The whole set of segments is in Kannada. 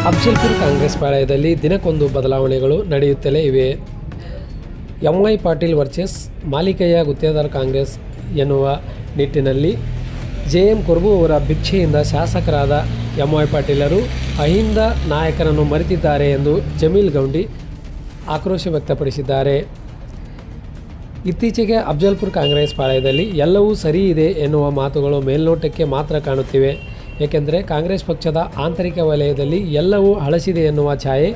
ಅಫ್ಜಲ್ಪುರ ಕಾಂಗ್ರೆಸ್ ಪಾಳ್ಯದಲ್ಲಿ ದಿನಕ್ಕೊಂದು ಬದಲಾವಣೆಗಳು ನಡೆಯುತ್ತಲೇ ಇವೆ. ಎಂವೈ ಪಾಟೀಲ್ ವರ್ಸಸ್ ಮಾಲಿಕಯ್ಯ ಗುತ್ತೇದಾರ್ ಕಾಂಗ್ರೆಸ್ ಎನ್ನುವ ನಿಟ್ಟಿನಲ್ಲಿ ಜೆಎಂ ಕುರ್ಬು ಅವರ ಭಿಕ್ಷೆಯಿಂದ ಶಾಸಕರಾದ ಎಂವೈ ಪಾಟೀಲರು ಅಹಿಂದ ನಾಯಕರನ್ನು ಮರೆತಿದ್ದಾರೆ ಎಂದು ಜಮೀಲ್ ಗೌಂಡಿ ಆಕ್ರೋಶ ವ್ಯಕ್ತಪಡಿಸಿದ್ದಾರೆ. ಇತ್ತೀಚೆಗೆ ಅಫ್ಜಲ್ಪುರ ಕಾಂಗ್ರೆಸ್ ಪಾಳ್ಯದಲ್ಲಿ ಎಲ್ಲವೂ ಸರಿ ಇದೆ ಎನ್ನುವ ಮಾತುಗಳು ಮೇಲ್ನೋಟಕ್ಕೆ ಮಾತ್ರ ಕಾಣುತ್ತಿವೆ. ಏಕೆಂದರೆ ಕಾಂಗ್ರೆಸ್ ಪಕ್ಷದ ಆಂತರಿಕ ವಲಯದಲ್ಲಿ ಎಲ್ಲವೂ ಹಳಸಿದೆ ಎನ್ನುವ ಛಾಯೆ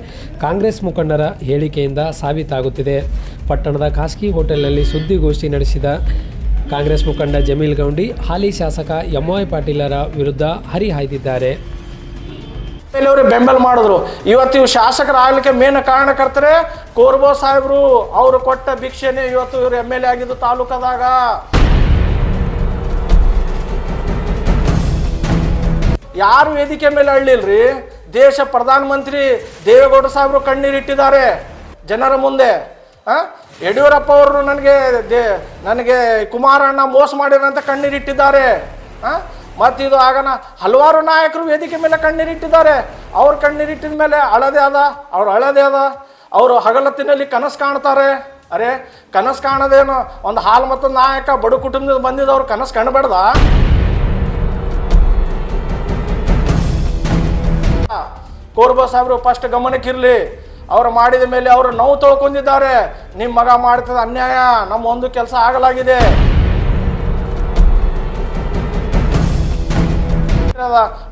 ಕಾಂಗ್ರೆಸ್ ಮುಖಂಡರ ಹೇಳಿಕೆಯಿಂದ ಸಾಬೀತಾಗುತ್ತಿದೆ. ಪಟ್ಟಣದ ಖಾಸಗಿ ಹೋಟೆಲ್ನಲ್ಲಿ ಸುದ್ದಿಗೋಷ್ಠಿ ನಡೆಸಿದ ಕಾಂಗ್ರೆಸ್ ಮುಖಂಡ ಜಮೀಲ್ ಗೌಂಡಿ ಹಾಲಿ ಶಾಸಕ ಎಂವೈ ಪಾಟೀಲರ ವಿರುದ್ಧ ಹರಿಹಾಯ್ದಿದ್ದಾರೆ. ಅವರು ಬೆಂಬಲ ಮಾಡಿದ್ರು. ಇವತ್ತು ಇವು ಶಾಸಕರಾಗಲಿಕ್ಕೆ ಮೇನ್ ಕಾರಣಕರ್ತರೆ ಕೋರ್ಬೋ ಸಾಹೇಬ್ರು. ಅವರು ಕೊಟ್ಟ ಭಿಕ್ಷೆನೇ ಇವತ್ತು ಇವರು MLA ಆಗಿದ್ದು ತಾಲೂಕದಾಗ. ಯಾರು ವೇದಿಕೆ ಮೇಲೆ ಅಳ್ಳಿಲ್ರಿ. ದೇಶ ಪ್ರಧಾನಮಂತ್ರಿ ದೇವೇಗೌಡ ಸಾಹೇಬರು ಕಣ್ಣೀರಿಟ್ಟಿದ್ದಾರೆ ಜನರ ಮುಂದೆ. ಯಡಿಯೂರಪ್ಪ ಅವರು ನನಗೆ ಕುಮಾರಣ್ಣ ಮೋಸ ಮಾಡಿರಂತ ಕಣ್ಣೀರಿಟ್ಟಿದ್ದಾರೆ. ಮತ್ತು ಇದು ಆಗನ ಹಲವಾರು ನಾಯಕರು ವೇದಿಕೆ ಮೇಲೆ ಕಣ್ಣೀರಿಟ್ಟಿದ್ದಾರೆ. ಅವ್ರು ಕಣ್ಣೀರಿಟ್ಟಿದ ಮೇಲೆ ಅಳದೇ ಅದ. ಅವರು ಹಗಲತ್ತಿನಲ್ಲಿ ಕನಸು ಕಾಣ್ತಾರೆ. ಅರೆ ಕನಸು ಕಾಣೋದೇನು? ಒಂದು ಹಾಲು ಮತ್ತು ನಾಯಕ ಬಡ ಕುಟುಂಬದಿಂದ ಬಂದಿದ್ದವ್ರು ಕನಸು ಕಾಣಬೇಡ್ದ? ಕೋರ್ಬಾ ಸಾಹೇಬರು ಫಸ್ಟ್ ಗಮನಕ್ಕಿರಲಿ. ಅವರು ಮಾಡಿದ ಮೇಲೆ ಅವರು ನೋವು ತೊಳ್ಕೊಂಡಿದ್ದಾರೆ. ನಿಮ್ಮ ಮಗ ಮಾಡ್ತದ ಅನ್ಯಾಯ, ನಮ್ಮ ಒಂದು ಕೆಲಸ ಆಗಲಾಗಿದೆ.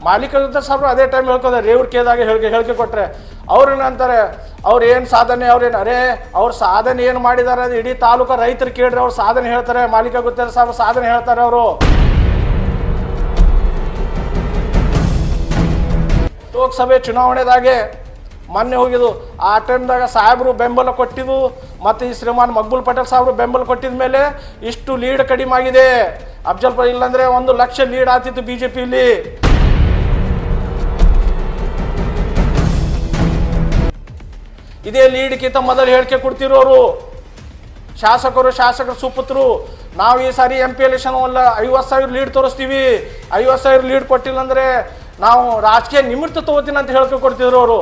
ಮಾಲೀಕ ಸಾಹೇಬ್ರು ಅದೇ ಟೈಮ್ ಹೇಳ್ಕೋತಾರೆ. ರೇವ್ರ ಕೇದಾಗ ಹೇಳಿಕೆ ಕೊಟ್ರೆ ಅವ್ರೇನಂತಾರೆ, ಅವ್ರು ಏನು ಸಾಧನೆ, ಅವ್ರ ಸಾಧನೆ ಏನು ಮಾಡಿದ್ದಾರೆ ಅದು ಇಡೀ ತಾಲೂಕು ರೈತರು ಕೇಳ್ರಿ. ಅವ್ರ ಸಾಧನೆ ಹೇಳ್ತಾರೆ. ಮಾಲೀಕ ಗುತ್ತೇದಾರ್ ಸಾಹೇಬ್ರು ಸಾಧನೆ ಹೇಳ್ತಾರೆ. ಅವರು ಲೋಕಸಭೆ ಚುನಾವಣೆದಾಗೆ ಮೊನ್ನೆ ಹೋಗಿದ್ದು. ಆ ಟೈಮ್ದಾಗ ಸಾಹೇಬರು ಬೆಂಬಲ ಕೊಟ್ಟಿದ್ದು ಮತ್ತು ಈ ಶ್ರೀಮಾನ್ ಮಕ್ಬೂಲ್ ಪಟೇಲ್ ಸಾಹೇಬರು ಬೆಂಬಲ ಕೊಟ್ಟಿದ ಮೇಲೆ ಇಷ್ಟು ಲೀಡ್ ಕಡಿಮೆ ಆಗಿದೆ. ಅಫ್ಜಲ್ಪುರ ಇಲ್ಲಾಂದ್ರೆ 1 ಲಕ್ಷ ಲೀಡ್ ಆಗ್ತಿತ್ತು BJPಲಿ. ಇದೇ ಲೀಡ್ಗಿಂತ ಮೊದಲು ಹೇಳಿಕೆ ಕೊಡ್ತಿರೋರು ಶಾಸಕರ ಸುಪುತ್ರರು. ನಾವು ಈ ಸಾರಿ MP ಎಲೆಕ್ಷನ್ 50,000 ಲೀಡ್ ತೋರಿಸ್ತೀವಿ. 50,000 ಲೀಡ್ ಕೊಟ್ಟಿಲ್ಲ ಅಂದ್ರೆ ನಾವು ರಾಜಕೀಯ ನಿಮಿತ್ತ ತಗೋತೀನಿ ಅಂತ ಹೇಳಿಕೆ ಕೊಡ್ತಿದ್ರು ಅವರು.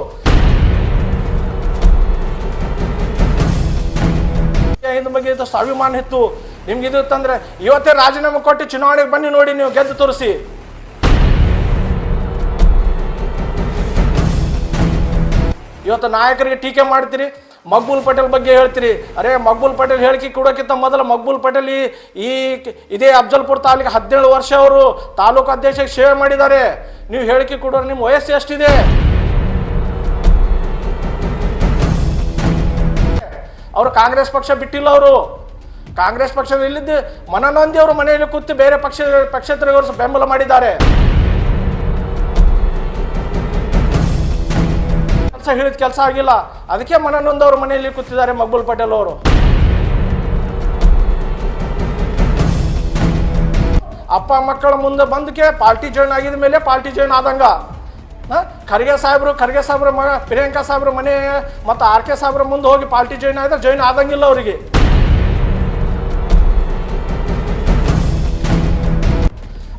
ಇದ್ರ ಬಗ್ಗೆ ಇದು ಸ್ವಾಭಿಮಾನ ಇತ್ತು. ನಿಮ್ಗೆ ಇದು ಇತ್ತಂದ್ರೆ ಇವತ್ತೇ ರಾಜೀನಾಮೆ ಕೊಟ್ಟು ಚುನಾವಣೆಗೆ ಬನ್ನಿ, ನೋಡಿ ನೀವು ಗೆದ್ದು ತೋರಿಸಿ. ಇವತ್ತು ನಾಯಕರಿಗೆ ಟೀಕೆ ಮಾಡ್ತೀರಿ, ಮಕ್ಬೂಲ್ ಪಟೇಲ್ ಬಗ್ಗೆ ಹೇಳ್ತೀರಿ. ಮಕ್ಬೂಲ್ ಪಟೇಲ್ ಹೇಳಿಕೆ ಕೊಡೋಕ್ಕಿಂತ ಮೊದಲು ಮಕ್ಬೂಲ್ ಪಟೇಲ್ ಇದೇ ಅಫ್ಜಲ್ಪುರ ತಾಲೂಕು 17 ವರ್ಷ ಅವರು ತಾಲೂಕು ಅಧ್ಯಕ್ಷಕ್ಕೆ ಸೇವೆ ಮಾಡಿದ್ದಾರೆ. ನೀವು ಹೇಳಿಕೆ ಕೊಡೋರು ನಿಮ್ಮ ವಯಸ್ಸು ಎಷ್ಟಿದೆ? ಅವರು ಕಾಂಗ್ರೆಸ್ ಪಕ್ಷ ಬಿಟ್ಟಿಲ್ಲ. ಅವರು ಕಾಂಗ್ರೆಸ್ ಪಕ್ಷದ ಇಲ್ಲಿದ್ದು ಮನನೊಂದಿ ಅವರು ಮನೆಯಲ್ಲಿ ಕೂತು ಬೇರೆ ಪಕ್ಷೇತರರು ಬೆಂಬಲ ಮಾಡಿದ್ದಾರೆ. ಹೇಳಿದ ಕೆಲಸ ಆಗಿಲ್ಲ, ಅದಕ್ಕೆ ಮನನೊಂದವರು ಮನೆಯಲ್ಲಿ ಕೂತಿದ್ದಾರೆ ಮಕ್ಬೂಲ್ ಪಟೇಲ್ ಅವರು. ಅಪ್ಪ ಮಕ್ಕಳ ಮುಂದೆ ಬಂದಕ್ಕೆ ಪಾರ್ಟಿ ಜಾಯ್ನ್ ಆಗಿದ ಮೇಲೆ ಪಾರ್ಟಿ ಜಾಯ್ನ್ ಆದಂಗ. ಖರ್ಗೆ ಸಾಹೇಬ್ರ ಮಗ ಪ್ರಿಯಾಂಕಾ ಸಾಹೇಬ್ರ ಮನೆ ಮತ್ತು RK ಸಾಹೇಬ್ರ ಮುಂದೆ ಹೋಗಿ ಪಾರ್ಟಿ ಜಾಯ್ನ್ ಆದಂಗಿಲ್ಲ ಅವರಿಗೆ.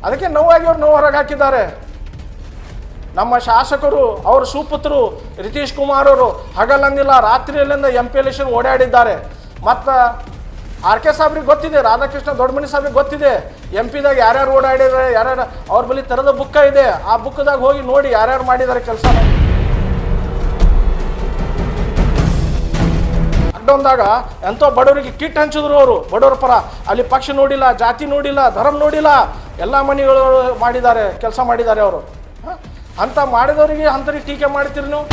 ಅದಕ್ಕೆ ನೋವಾಗಿ ಅವ್ರು ನೋವು ಹೊರಗೆ ಹಾಕಿದ್ದಾರೆ. ನಮ್ಮ ಶಾಸಕರು ಅವ್ರ ಸುಪುತ್ರರು ರಿತೀಶ್ ಕುಮಾರ್ ಅವರು ಹಗಲಂದಿಲ್ಲ ರಾತ್ರಿಯಲ್ಲಿಂದ MP ಎಲೆಕ್ಷನ್ ಓಡಾಡಿದ್ದಾರೆ. ಮತ್ತು RK ಸಾಹೇಬ್ರಿಗೆ ಗೊತ್ತಿದೆ, ರಾಧಾಕೃಷ್ಣ ದೊಡ್ಡಮನಿ ಸಾಹೇಬ್ರಿಗೆ ಗೊತ್ತಿದೆ MP ದಾಗ ಯಾರ್ಯಾರು ಓಡಾಡಿದ್ದಾರೆ, ಯಾರ್ಯಾರು ಅವ್ರ ಬಳಿ ಥರದ ಬುಕ್ಕ ಇದೆ. ಆ ಬುಕ್ದಾಗ ಹೋಗಿ ನೋಡಿ ಯಾರ್ಯಾರು ಮಾಡಿದ್ದಾರೆ ಕೆಲಸ. ಲಾಕ್ಡೌನ್ದಾಗ ಎಂತೋ ಬಡವರಿಗೆ ಕಿಟ್ ಹಂಚಿದ್ರು ಅವರು, ಬಡವರ ಪರ. ಅಲ್ಲಿ ಪಕ್ಷ ನೋಡಿಲ್ಲ, ಜಾತಿ ನೋಡಿಲ್ಲ, ಧರ್ಮ ನೋಡಿಲ್ಲ, ಎಲ್ಲ ಮನೆಗಳು ಮಾಡಿದ್ದಾರೆ, ಕೆಲಸ ಮಾಡಿದ್ದಾರೆ ಅವರು. ಅಂತ ಮಾಡಿದವರಿಗೆ ಅಂತರಿಗೆ ಟೀಕೆ ಮಾಡ್ತೀರಿ ನೀವು.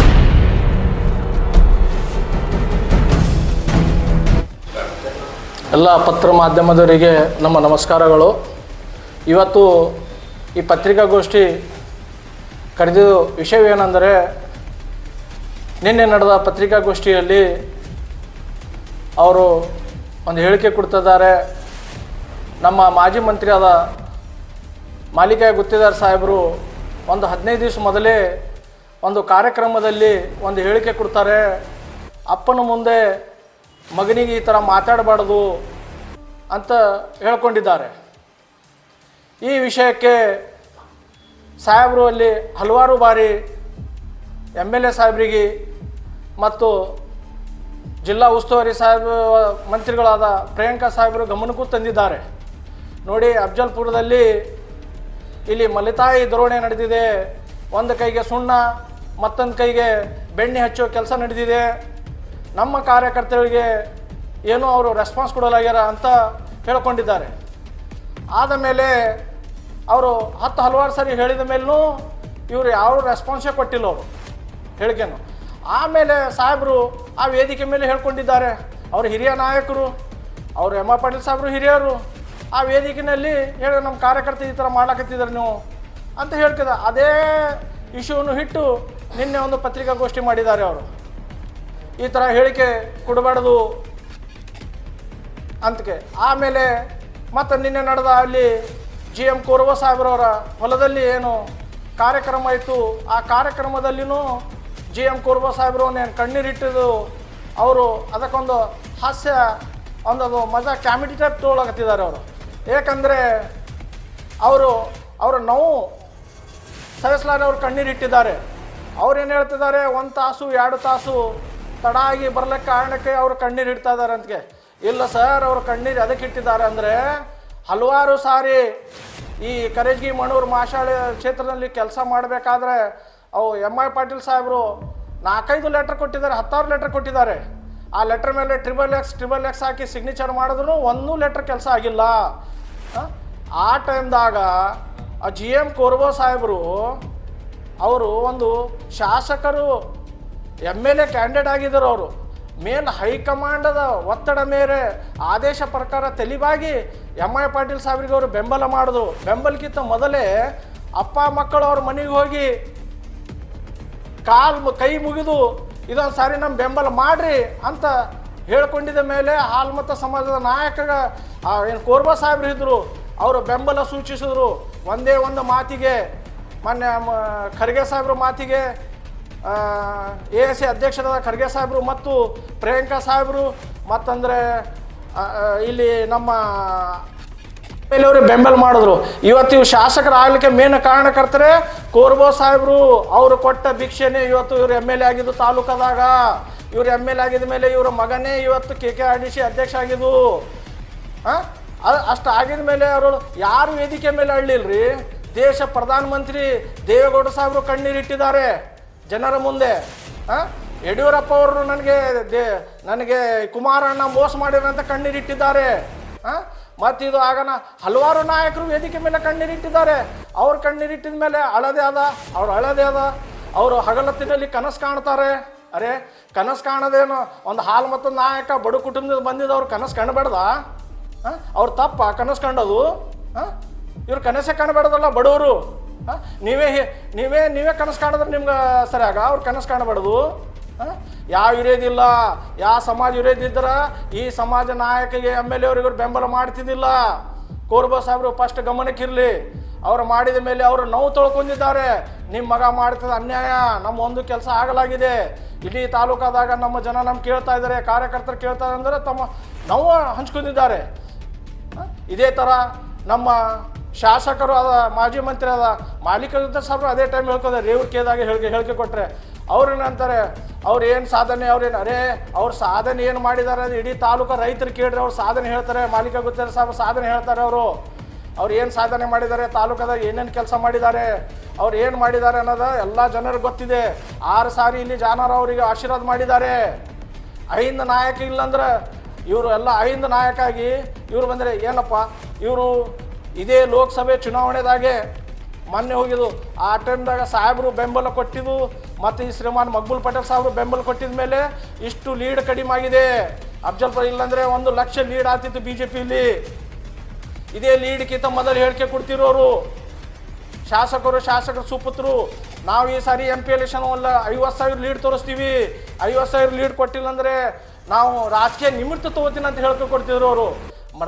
ಎಲ್ಲ ಪತ್ರ ಮಾಧ್ಯಮದವರಿಗೆ ನಮ್ಮ ನಮಸ್ಕಾರಗಳು. ಇವತ್ತು ಈ ಪತ್ರಿಕಾಗೋಷ್ಠಿ ಕರೆದಿದ್ದ ವಿಷಯವೇನೆಂದರೆ, ನಿನ್ನೆ ನಡೆದ ಪತ್ರಿಕಾಗೋಷ್ಠಿಯಲ್ಲಿ ಅವರು ಒಂದು ಹೇಳಿಕೆ ಕೊಡ್ತಿದ್ದಾರೆ. ನಮ್ಮ ಮಾಜಿ ಮಂತ್ರಿಯಾದ ಮಾಲಿಕಯ್ಯ ಗುತ್ತೇದಾರ್ ಸಾಹೇಬರು ಒಂದು 15 ದಿವಸ ಮೊದಲೇ ಒಂದು ಕಾರ್ಯಕ್ರಮದಲ್ಲಿ ಒಂದು ಹೇಳಿಕೆ ಕೊಡ್ತಾರೆ. ಅಪ್ಪನ ಮುಂದೆ ಮಗನಿಗೆ ಈ ಥರ ಮಾತಾಡಬಾರ್ದು ಅಂತ ಹೇಳ್ಕೊಂಡಿದ್ದಾರೆ. ಈ ವಿಷಯಕ್ಕೆ ಸಾಹೇಬರು ಅಲ್ಲಿ ಹಲವಾರು ಬಾರಿ MLA ಸಾಹೇಬರಿಗೆ ಮತ್ತು ಜಿಲ್ಲಾ ಉಸ್ತುವಾರಿ ಮಂತ್ರಿಗಳಾದ ಪ್ರಿಯಾಂಕಾ ಸಾಹೇಬರು ಗಮನಕ್ಕೂ ತಂದಿದ್ದಾರೆ. ನೋಡಿ, ಅಫ್ಜಲ್ಪುರದಲ್ಲಿ ಇಲ್ಲಿ ಮಲಿತಾಯಿ ಧೋರಣೆ ನಡೆದಿದೆ. ಒಂದು ಕೈಗೆ ಸುಣ್ಣ, ಮತ್ತೊಂದು ಕೈಗೆ ಬೆಣ್ಣೆ ಹಚ್ಚೋ ಕೆಲಸ ನಡೆದಿದೆ. ನಮ್ಮ ಕಾರ್ಯಕರ್ತರಿಗೆ ಏನೂ ಅವರು ರೆಸ್ಪಾನ್ಸ್ ಕೊಡಲಾಗ್ಯಾರ ಅಂತ ಹೇಳ್ಕೊಂಡಿದ್ದಾರೆ. ಆದ ಮೇಲೆ ಅವರು ಹಲವಾರು ಸರಿ ಹೇಳಿದ ಮೇಲೂ ಇವರು ಯಾವ ರೆಸ್ಪಾನ್ಸೇ ಕೊಟ್ಟಿಲ್ಲ ಅವರು ಹೇಳಿಕೆನು. ಆಮೇಲೆ ಸಾಹೇಬರು ಆ ವೇದಿಕೆ ಮೇಲೆ ಹೇಳ್ಕೊಂಡಿದ್ದಾರೆ, ಅವರು ಹಿರಿಯ ನಾಯಕರು, ಅವರು ಎಮ್ ಆರ್ ಪಾಟೀಲ್ ಸಾಹೇಬರು ಹಿರಿಯರು, ಆ ವೇದಿಕೆಯಲ್ಲಿ ಹೇಳಿ ನಮ್ಮ ಕಾರ್ಯಕರ್ತ ಈ ಥರ ಮಾಡ್ಲಾಕತ್ತಿದ್ದಾರೆ ನೀವು ಅಂತ ಹೇಳ್ತಿದ್ದ. ಅದೇ ಇಶ್ಯೂವನ್ನು ಇಟ್ಟು ನಿನ್ನೆ ಒಂದು ಪತ್ರಿಕಾಗೋಷ್ಠಿ ಮಾಡಿದ್ದಾರೆ. ಅವರು ಈ ಥರ ಹೇಳಿಕೆ ಕೊಡಬಾರ್ದು ಅಂತಕ್ಕೆ. ಆಮೇಲೆ ಮತ್ತು ನಿನ್ನೆ ನಡೆದ ಅಲ್ಲಿ GM ಕೋರವ ಸಾಹೇಬ್ರವರ ಹೊಲದಲ್ಲಿ ಏನು ಕಾರ್ಯಕ್ರಮ ಇತ್ತು, ಆ ಕಾರ್ಯಕ್ರಮದಲ್ಲಿನೂ GM ಕೋರವ ಸಾಹೇಬರು ಕಣ್ಣೀರಿಟ್ಟಿದ್ದು ಅವರು ಅದಕ್ಕೊಂದು ಹಾಸ್ಯ ಒಂದದು ಮಜಾ ಕಾಮಿಡಿ ಟೈಪ್ ತೊಗೊಳಕತ್ತಿದ್ದಾರೆ ಅವರು. ಏಕೆಂದರೆ ಅವರ ನೋವು ಸಹಿಸಲಾರೆ ಅವ್ರು ಕಣ್ಣೀರಿಟ್ಟಿದ್ದಾರೆ. ಅವ್ರೇನು ಹೇಳ್ತಿದ್ದಾರೆ, 1 ತಾಸು 2 ತಾಸು ತಡ ಆಗಿ ಬರ್ಲಿಕ್ಕೆ ಕಾರಣಕ್ಕೆ ಅವರು ಕಣ್ಣೀರು ಇಡ್ತಾ ಇದ್ದಾರೆ ಅಂತಕ್ಕೆ. ಇಲ್ಲ ಸರ್, ಅವರು ಕಣ್ಣೀರು ಅದಕ್ಕೆ ಇಟ್ಟಿದ್ದಾರೆ ಅಂದರೆ ಹಲವಾರು ಸಾರಿ ಈ ಕರೇಜ್ಗಿ ಮಣೂರು ಮಾಶಾಳೆ ಕ್ಷೇತ್ರದಲ್ಲಿ ಕೆಲಸ ಮಾಡಬೇಕಾದ್ರೆ ಅವು MI ಪಾಟೀಲ್ ಸಾಹೇಬರು 4-5 ಲೆಟ್ರ್ ಕೊಟ್ಟಿದ್ದಾರೆ, 10 ಲೆಟ್ರ್ ಕೊಟ್ಟಿದ್ದಾರೆ. ಆ ಲೆಟ್ರ್ ಮೇಲೆ XXX ಹಾಕಿ ಸಿಗ್ನೇಚರ್ ಮಾಡಿದ್ರು ಒಂದೂ ಲೆಟ್ರ್ ಕೆಲಸ ಆಗಿಲ್ಲ. ಆ ಟೈಮ್ದಾಗ ಆ GM ಕೋರವ ಸಾಹೇಬರು ಅವರು ಒಂದು ಶಾಸಕರು MLA ಕ್ಯಾಂಡಿಡೇಟ್ ಆಗಿದ್ದರು. ಅವರು ಮೇಲ್ ಹೈಕಮಾಂಡದ ಒತ್ತಡ ಮೇರೆ ಆದೇಶ ಪ್ರಕಾರ ತಲೆಬಾಗಿ MI ಪಾಟೀಲ್ ಸಾಹೇಬ್ರಿಗೆ ಅವರು ಬೆಂಬಲ ಮಾಡಿದ್ರು. ಬೆಂಬಲಕ್ಕಿಂತ ಮೊದಲೇ ಅಪ್ಪ ಮಕ್ಕಳು ಅವ್ರ ಮನೆಗೆ ಹೋಗಿ ಕೈ ಮುಗಿದು ಇದೊಂದು ಸಾರಿ ನಮ್ಮ ಬೆಂಬಲ ಮಾಡ್ರಿ ಅಂತ ಹೇಳ್ಕೊಂಡಿದ್ದ ಮೇಲೆ ಹಾಲ್ಮತ ಸಮಾಜದ ನಾಯಕ ಏನು ಕೋರ್ಬಾ ಸಾಹೇಬ್ರು ಇದ್ದರು, ಅವರು ಬೆಂಬಲ ಸೂಚಿಸಿದ್ರು. ಒಂದೇ ಒಂದು ಮಾತಿಗೆ ಮೊನ್ನೆ ಖರ್ಗೆ ಸಾಹೇಬ್ರ ಮಾತಿಗೆ AIC ಅಧ್ಯಕ್ಷರಾದ ಖರ್ಗೆ ಸಾಹೇಬರು ಮತ್ತು ಪ್ರಿಯಾಂಕಾ ಸಾಹೇಬರು ಮತ್ತಂದರೆ ಇಲ್ಲಿ ನಮ್ಮ ಅವರು ಬೆಂಬಲ ಮಾಡಿದ್ರು. ಇವತ್ತು ಇವು ಶಾಸಕರಾಗಲಿಕ್ಕೆ ಮೇನ್ ಕಾರಣಕರ್ತರೆ ಕೋರ್ಬೋ ಸಾಹೇಬರು. ಅವರು ಕೊಟ್ಟ ಭಿಕ್ಷೆನೇ ಇವತ್ತು ಇವರು MLA ಆಗಿದ್ದು ತಾಲೂಕದಾಗ. ಇವರು MLA ಆಗಿದ ಮೇಲೆ ಇವರ ಮಗನೇ ಇವತ್ತು KKRDC ಅಧ್ಯಕ್ಷ ಆಗಿದ್ದು. ಅಷ್ಟು ಆಗಿದ ಮೇಲೆ ಅವರು ಯಾರು ವೇದಿಕೆ ಮೇಲೆ ಅಳ್ಳಿಲ್ರಿ. ದೇಶ ಪ್ರಧಾನಮಂತ್ರಿ ದೇವೇಗೌಡ ಸಾಹೇಬರು ಕಣ್ಣೀರಿಟ್ಟಿದ್ದಾರೆ ಜನರ ಮುಂದೆ. ಯಡಿಯೂರಪ್ಪ ಅವರು ನನಗೆ ಕುಮಾರಣ್ಣ ಮೋಸ ಮಾಡಿರಂತ ಕಣ್ಣೀರಿಟ್ಟಿದ್ದಾರೆ. ಮತ್ತಿದು ಆಗನ ಹಲವಾರು ನಾಯಕರು ವೇದಿಕೆ ಮೇಲೆ ಕಣ್ಣೀರಿಟ್ಟಿದ್ದಾರೆ. ಅವ್ರು ಕಣ್ಣೀರಿಟ್ಟಿದ ಮೇಲೆ ಅಳದೆ ಅದ, ಅವರು ಹಗಲತ್ತಿನಲ್ಲಿ ಕನಸು ಕಾಣ್ತಾರೆ. ಅರೆ, ಕನಸು ಕಾಣೋದೇನು? ಒಂದು ಹಾಲು ಮತ್ತು ನಾಯಕ ಬಡ ಕುಟುಂಬದಿಂದ ಬಂದಿದ್ದವ್ರು ಕನಸು ಕಾಣಬೇಡ್ದ? ಅವ್ರು ತಪ್ಪ ಕನಸು ಕಂಡೋದು? ಇವ್ರು ಕನಸೇ ಕಾಣಬೇಡದಲ್ಲ ಬಡವರು. ನೀವೇ ಕನಸು ಕಾಣಿದ್ರೆ ನಿಮ್ಗೆ ಸರಿಯಾಗ ಅವ್ರು ಕನಸು ಕಾಣಬಾರ್ದು. ಯಾವ ವಿರೋಧಿಲ್ಲ, ಯಾವ ಸಮಾಜ ವಿರೋಧಿದ್ರ ಈ ಸಮಾಜ ನಾಯಕಿಗೆ MLA ಅವ್ರಿಗೆ ಬೆಂಬಲ ಮಾಡ್ತಿದ್ದಿಲ್ಲ. ಕೋರ್ಬಾ ಸಾಹೇಬರು ಫಸ್ಟ್ ಗಮನಕ್ಕಿರಲಿ. ಅವರು ಮಾಡಿದ ಮೇಲೆ ಅವರು ನೋವು ತೊಳ್ಕೊಂಡಿದ್ದಾರೆ. ನಿಮ್ಮ ಮಗ ಮಾಡ್ತದ ಅನ್ಯಾಯ, ನಮ್ಮ ಒಂದು ಕೆಲಸ ಆಗಲಾಗಿದೆ. ಇಡೀ ತಾಲೂಕಾದಾಗ ನಮ್ಮ ಜನ ಕೇಳ್ತಾ ಇದ್ದಾರೆ, ಕಾರ್ಯಕರ್ತರು ಕೇಳ್ತಾರೆ ಅಂದರೆ ತಮ್ಮ ನೋವು ಹಂಚ್ಕೊಂಡಿದ್ದಾರೆ. ಇದೇ ಥರ ನಮ್ಮ ಶಾಸಕರು ಆದ ಮಾಜಿ ಮಂತ್ರಿ ಆದ ಮಾಲೀಕ ಸಾಹೇಬರು ಅದೇ ಟೈಮ್ ಹೇಳ್ಕೋತಾರೆ. ರೇವೂರ್ ಕೇದಾಗ ಹೇಳಿಕೆ ಕೊಟ್ಟರೆ ಅವ್ರೇನಂತಾರೆ, ಅವ್ರು ಏನು ಸಾಧನೆ, ಅವ್ರ ಸಾಧನೆ ಏನು ಮಾಡಿದ್ದಾರೆ ಅದು ಇಡೀ ತಾಲೂಕು ರೈತರು ಕೇಳ್ರಿ. ಅವ್ರು ಸಾಧನೆ ಹೇಳ್ತಾರೆ. ಮಾಲೀಕ ಗುತ್ತೇದಾರ್ ಸಾಹೇಬ್ ಸಾಧನೆ ಹೇಳ್ತಾರೆ. ಅವ್ರು ಏನು ಸಾಧನೆ ಮಾಡಿದ್ದಾರೆ, ತಾಲೂಕದಾಗ ಏನೇನು ಕೆಲಸ ಮಾಡಿದ್ದಾರೆ, ಅವ್ರು ಏನು ಮಾಡಿದ್ದಾರೆ ಅನ್ನೋದು ಎಲ್ಲ ಜನರಿಗೆ ಗೊತ್ತಿದೆ. 6 ಸಾರಿ ಇಲ್ಲಿ ಜಾನಾರ ಅವರಿಗೆ ಆಶೀರ್ವಾದ ಮಾಡಿದ್ದಾರೆ. 5 ನಾಯಕ ಇಲ್ಲಂದ್ರೆ ಇವರು ಎಲ್ಲ 5 ನಾಯಕ ಆಗಿ ಇವರು ಬಂದರೆ ಏನಪ್ಪ, ಇವರು ಇದೇ ಲೋಕಸಭೆ ಚುನಾವಣೆದಾಗೆ ಮೊನ್ನೆ ಹೋಗಿದ್ದು ಆ ಟೈಮ್ದಾಗ ಸಾಹೇಬರು ಬೆಂಬಲ ಕೊಟ್ಟಿದ್ದು ಮತ್ತು ಈ ಶ್ರೀಮಾನ್ ಮಕ್ಬೂಲ್ ಪಟೇಲ್ ಸಾಹೇಬರು ಬೆಂಬಲ ಕೊಟ್ಟಿದ ಮೇಲೆ ಇಷ್ಟು ಲೀಡ್ ಕಡಿಮೆ ಆಗಿದೆ. ಅಫ್ಜಲ್ಪುರ ಇಲ್ಲಾಂದರೆ 1 ಲಕ್ಷ ಲೀಡ್ ಆಗ್ತಿತ್ತು BJPಯಲ್ಲಿ. ಇದೇ ಲೀಡ್ಗಿಂತ ಮೊದಲು ಹೇಳಿಕೆ ಕೊಡ್ತಿರೋರು ಶಾಸಕರು ಸುಪುತ್ರರು. ನಾವು ಈ ಸಾರಿ MP ಎಲೆಕ್ಷನ್ ಅಲ್ಲ 50,000 ಲೀಡ್ ತೋರಿಸ್ತೀವಿ, 50,000 ಲೀಡ್ ಕೊಟ್ಟಿಲ್ಲ ಅಂದರೆ ನಾವು ರಾಜಕೀಯ ನಿಮಿತ್ತ ತೊಗೋತೀನಿ ಅಂತ ಹೇಳಿಕೆ ಕೊಡ್ತಿದ್ರು ಅವರು.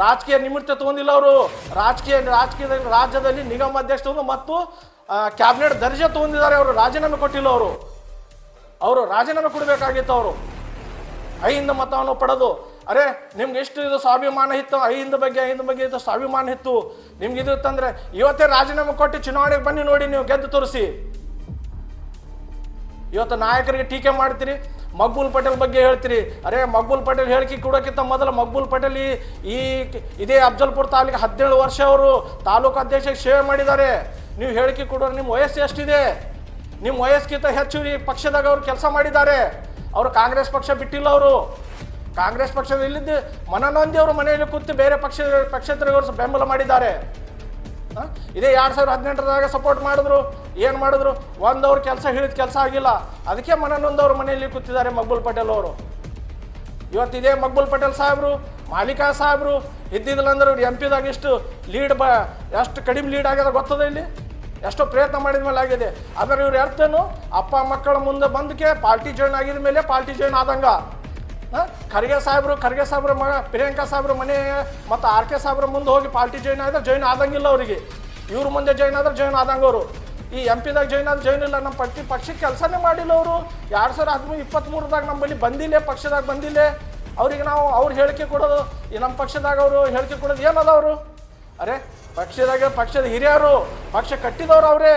ರಾಜಕೀಯ ನಿಮಿತ್ತ ತೊಗೊಂಡಿಲ್ಲ ಅವರು. ರಾಜಕೀಯದಲ್ಲಿ ರಾಜ್ಯದಲ್ಲಿ ನಿಗಮ ಅಧ್ಯಕ್ಷರು ಮತ್ತು ಕ್ಯಾಬಿನೆಟ್ ದರ್ಜೆ ತೊಗೊಂಡಿದ್ದಾರೆ. ಅವರು ರಾಜೀನಾಮೆ ಕೊಟ್ಟಿಲ್ಲ. ಅವರು ರಾಜೀನಾಮೆ ಕೊಡಬೇಕಾಗಿತ್ತು. ಅವರು 5 ಮತವನ್ನು ಪಡೆದು ಅರೆ ನಿಮ್ಗೆ ಎಷ್ಟು ಇದು ಸ್ವಾಭಿಮಾನ ಇತ್ತು, 5 ಬಗ್ಗೆ ಇದು ಸ್ವಾಭಿಮಾನ ಇತ್ತು ನಿಮ್ಗೆ ಇದು ಇತ್ತಂದ್ರೆ ಇವತ್ತೇ ರಾಜೀನಾಮೆ ಕೊಟ್ಟು ಚುನಾವಣೆಗೆ ಬನ್ನಿ ನೋಡಿ, ನೀವು ಗೆದ್ದು ತೋರಿಸಿ. ಇವತ್ತು ನಾಯಕರಿಗೆ ಟೀಕೆ ಮಾಡ್ತೀರಿ. ಮಕ್ಬೂಲ್ ಪಟೇಲ್ ಬಗ್ಗೆ ಹೇಳ್ತೀರಿ. ಅರೆ ಮಕ್ಬೂಲ್ ಪಟೇಲ್ ಹೇಳಿಕೆ ಕೊಡೋಕ್ಕಿಂತ ಮೊದಲು ಮಕ್ಬೂಲ್ ಪಟೇಲ್ ಇದೇ ಅಫ್ಜಲ್ಪುರ ತಾಲೂಕು 17 ವರ್ಷ ಅವರು ತಾಲೂಕು ಅಧ್ಯಕ್ಷಕ್ಕೆ ಸೇವೆ ಮಾಡಿದ್ದಾರೆ. ನೀವು ಹೇಳಿಕೆ ಕೊಡೋರು ನಿಮ್ಮ ವಯಸ್ಸು ಎಷ್ಟಿದೆ? ನಿಮ್ಮ ವಯಸ್ಸಿಗಿಂತ ಹೆಚ್ಚು ಈ ಪಕ್ಷದಾಗ ಅವರು ಕೆಲಸ ಮಾಡಿದ್ದಾರೆ. ಅವರು ಕಾಂಗ್ರೆಸ್ ಪಕ್ಷ ಬಿಟ್ಟಿಲ್ಲ. ಅವರು ಕಾಂಗ್ರೆಸ್ ಪಕ್ಷದ ಇಲ್ಲಿದ್ದು ಮನನೊಂದಿ ಅವರು ಮನೆಯಲ್ಲಿ ಕೂತು ಬೇರೆ ಪಕ್ಷೇತರವರು ಬೆಂಬಲ ಮಾಡಿದ್ದಾರೆ. ಇದೇ 2018ದಾಗ ಸಪೋರ್ಟ್ ಮಾಡಿದ್ರು. ಏನು ಮಾಡಿದ್ರು? ಒಂದವ್ರು ಕೆಲಸ ಹೇಳಿದ ಕೆಲಸ ಆಗಿಲ್ಲ. ಅದಕ್ಕೆ ಮನನೊಂದವ್ರು ಮನೆಯಲ್ಲಿ ಕೂತಿದ್ದಾರೆ ಮಕ್ಬೂಲ್ ಪಟೇಲ್ ಅವರು. ಇವತ್ತಿದೇ ಮಕ್ಬೂಲ್ ಪಟೇಲ್ ಸಾಹೇಬರು, ಮಾಲಿಕಾ ಸಾಹೇಬರು ಇದ್ದಿದ್ದಿಲ್ಲ ಅಂದ್ರೆ ಇವ್ರು MP ದಾಗ ಇಷ್ಟು ಲೀಡ್ ಎಷ್ಟು ಕಡಿಮೆ ಲೀಡ್ ಆಗ್ಯದ ಗೊತ್ತದ? ಇಲ್ಲಿ ಎಷ್ಟೋ ಪ್ರಯತ್ನ ಮಾಡಿದ ಮೇಲೆ ಆಗಿದೆ. ಆದರೆ ಇವ್ರು ಅರ್ಥನು ಅಪ್ಪ ಮಕ್ಕಳ ಮುಂದೆ ಬಂದಕ್ಕೆ ಪಾರ್ಟಿ ಜಾಯ್ನ್ ಆಗಿದ ಮೇಲೆ ಪಾರ್ಟಿ ಜಾಯ್ನ್ ಆದಂಗ. ಖರ್ಗೆ ಸಾಹೇಬ್ರ ಮಗ ಪ್ರಿಯಾಂಕಾ ಸಾಹೇಬ್ರ ಮನೆ ಮತ್ತು RK ಸಾಹೇಬ್ರ ಮುಂದೆ ಹೋಗಿ ಪಾರ್ಟಿ ಜಾಯ್ನ್ ಆದ್ರೆ ಜಾಯ್ನ್ ಆದಂಗಿಲ್ಲ ಅವರಿಗೆ. ಇವ್ರ ಮುಂದೆ ಜಾಯ್ನ್ ಆದ್ರೆ ಜಾಯ್ನ್ ಆದಂಗೆ ಅವರು. ಈ MP ದಾಗ ಜಾಯ್ನ್ ಆದ್ರೆ ಜಾಯ್ನ್ ಇಲ್ಲ. ನಮ್ಮ ಪಕ್ಷಕ್ಕೆ ಕೆಲಸನೇ ಮಾಡಿಲ್ಲ ಅವರು. 2023ದಾಗ ನಮ್ಮಲ್ಲಿ ಬಂದಿಲ್ಲ, ಪಕ್ಷದಾಗ ಬಂದಿಲ್ಲ. ಅವ್ರಿಗೆ ನಾವು ಅವ್ರು ಹೇಳಿಕೆ ಕೊಡೋದು, ಈ ನಮ್ಮ ಪಕ್ಷದಾಗ ಅವರು ಹೇಳಿಕೆ ಕೊಡೋದು ಏನದ ಅವರು? ಅರೆ ಪಕ್ಷದ ಹಿರಿಯರು, ಪಕ್ಷ ಕಟ್ಟಿದವರು ಅವರೇ,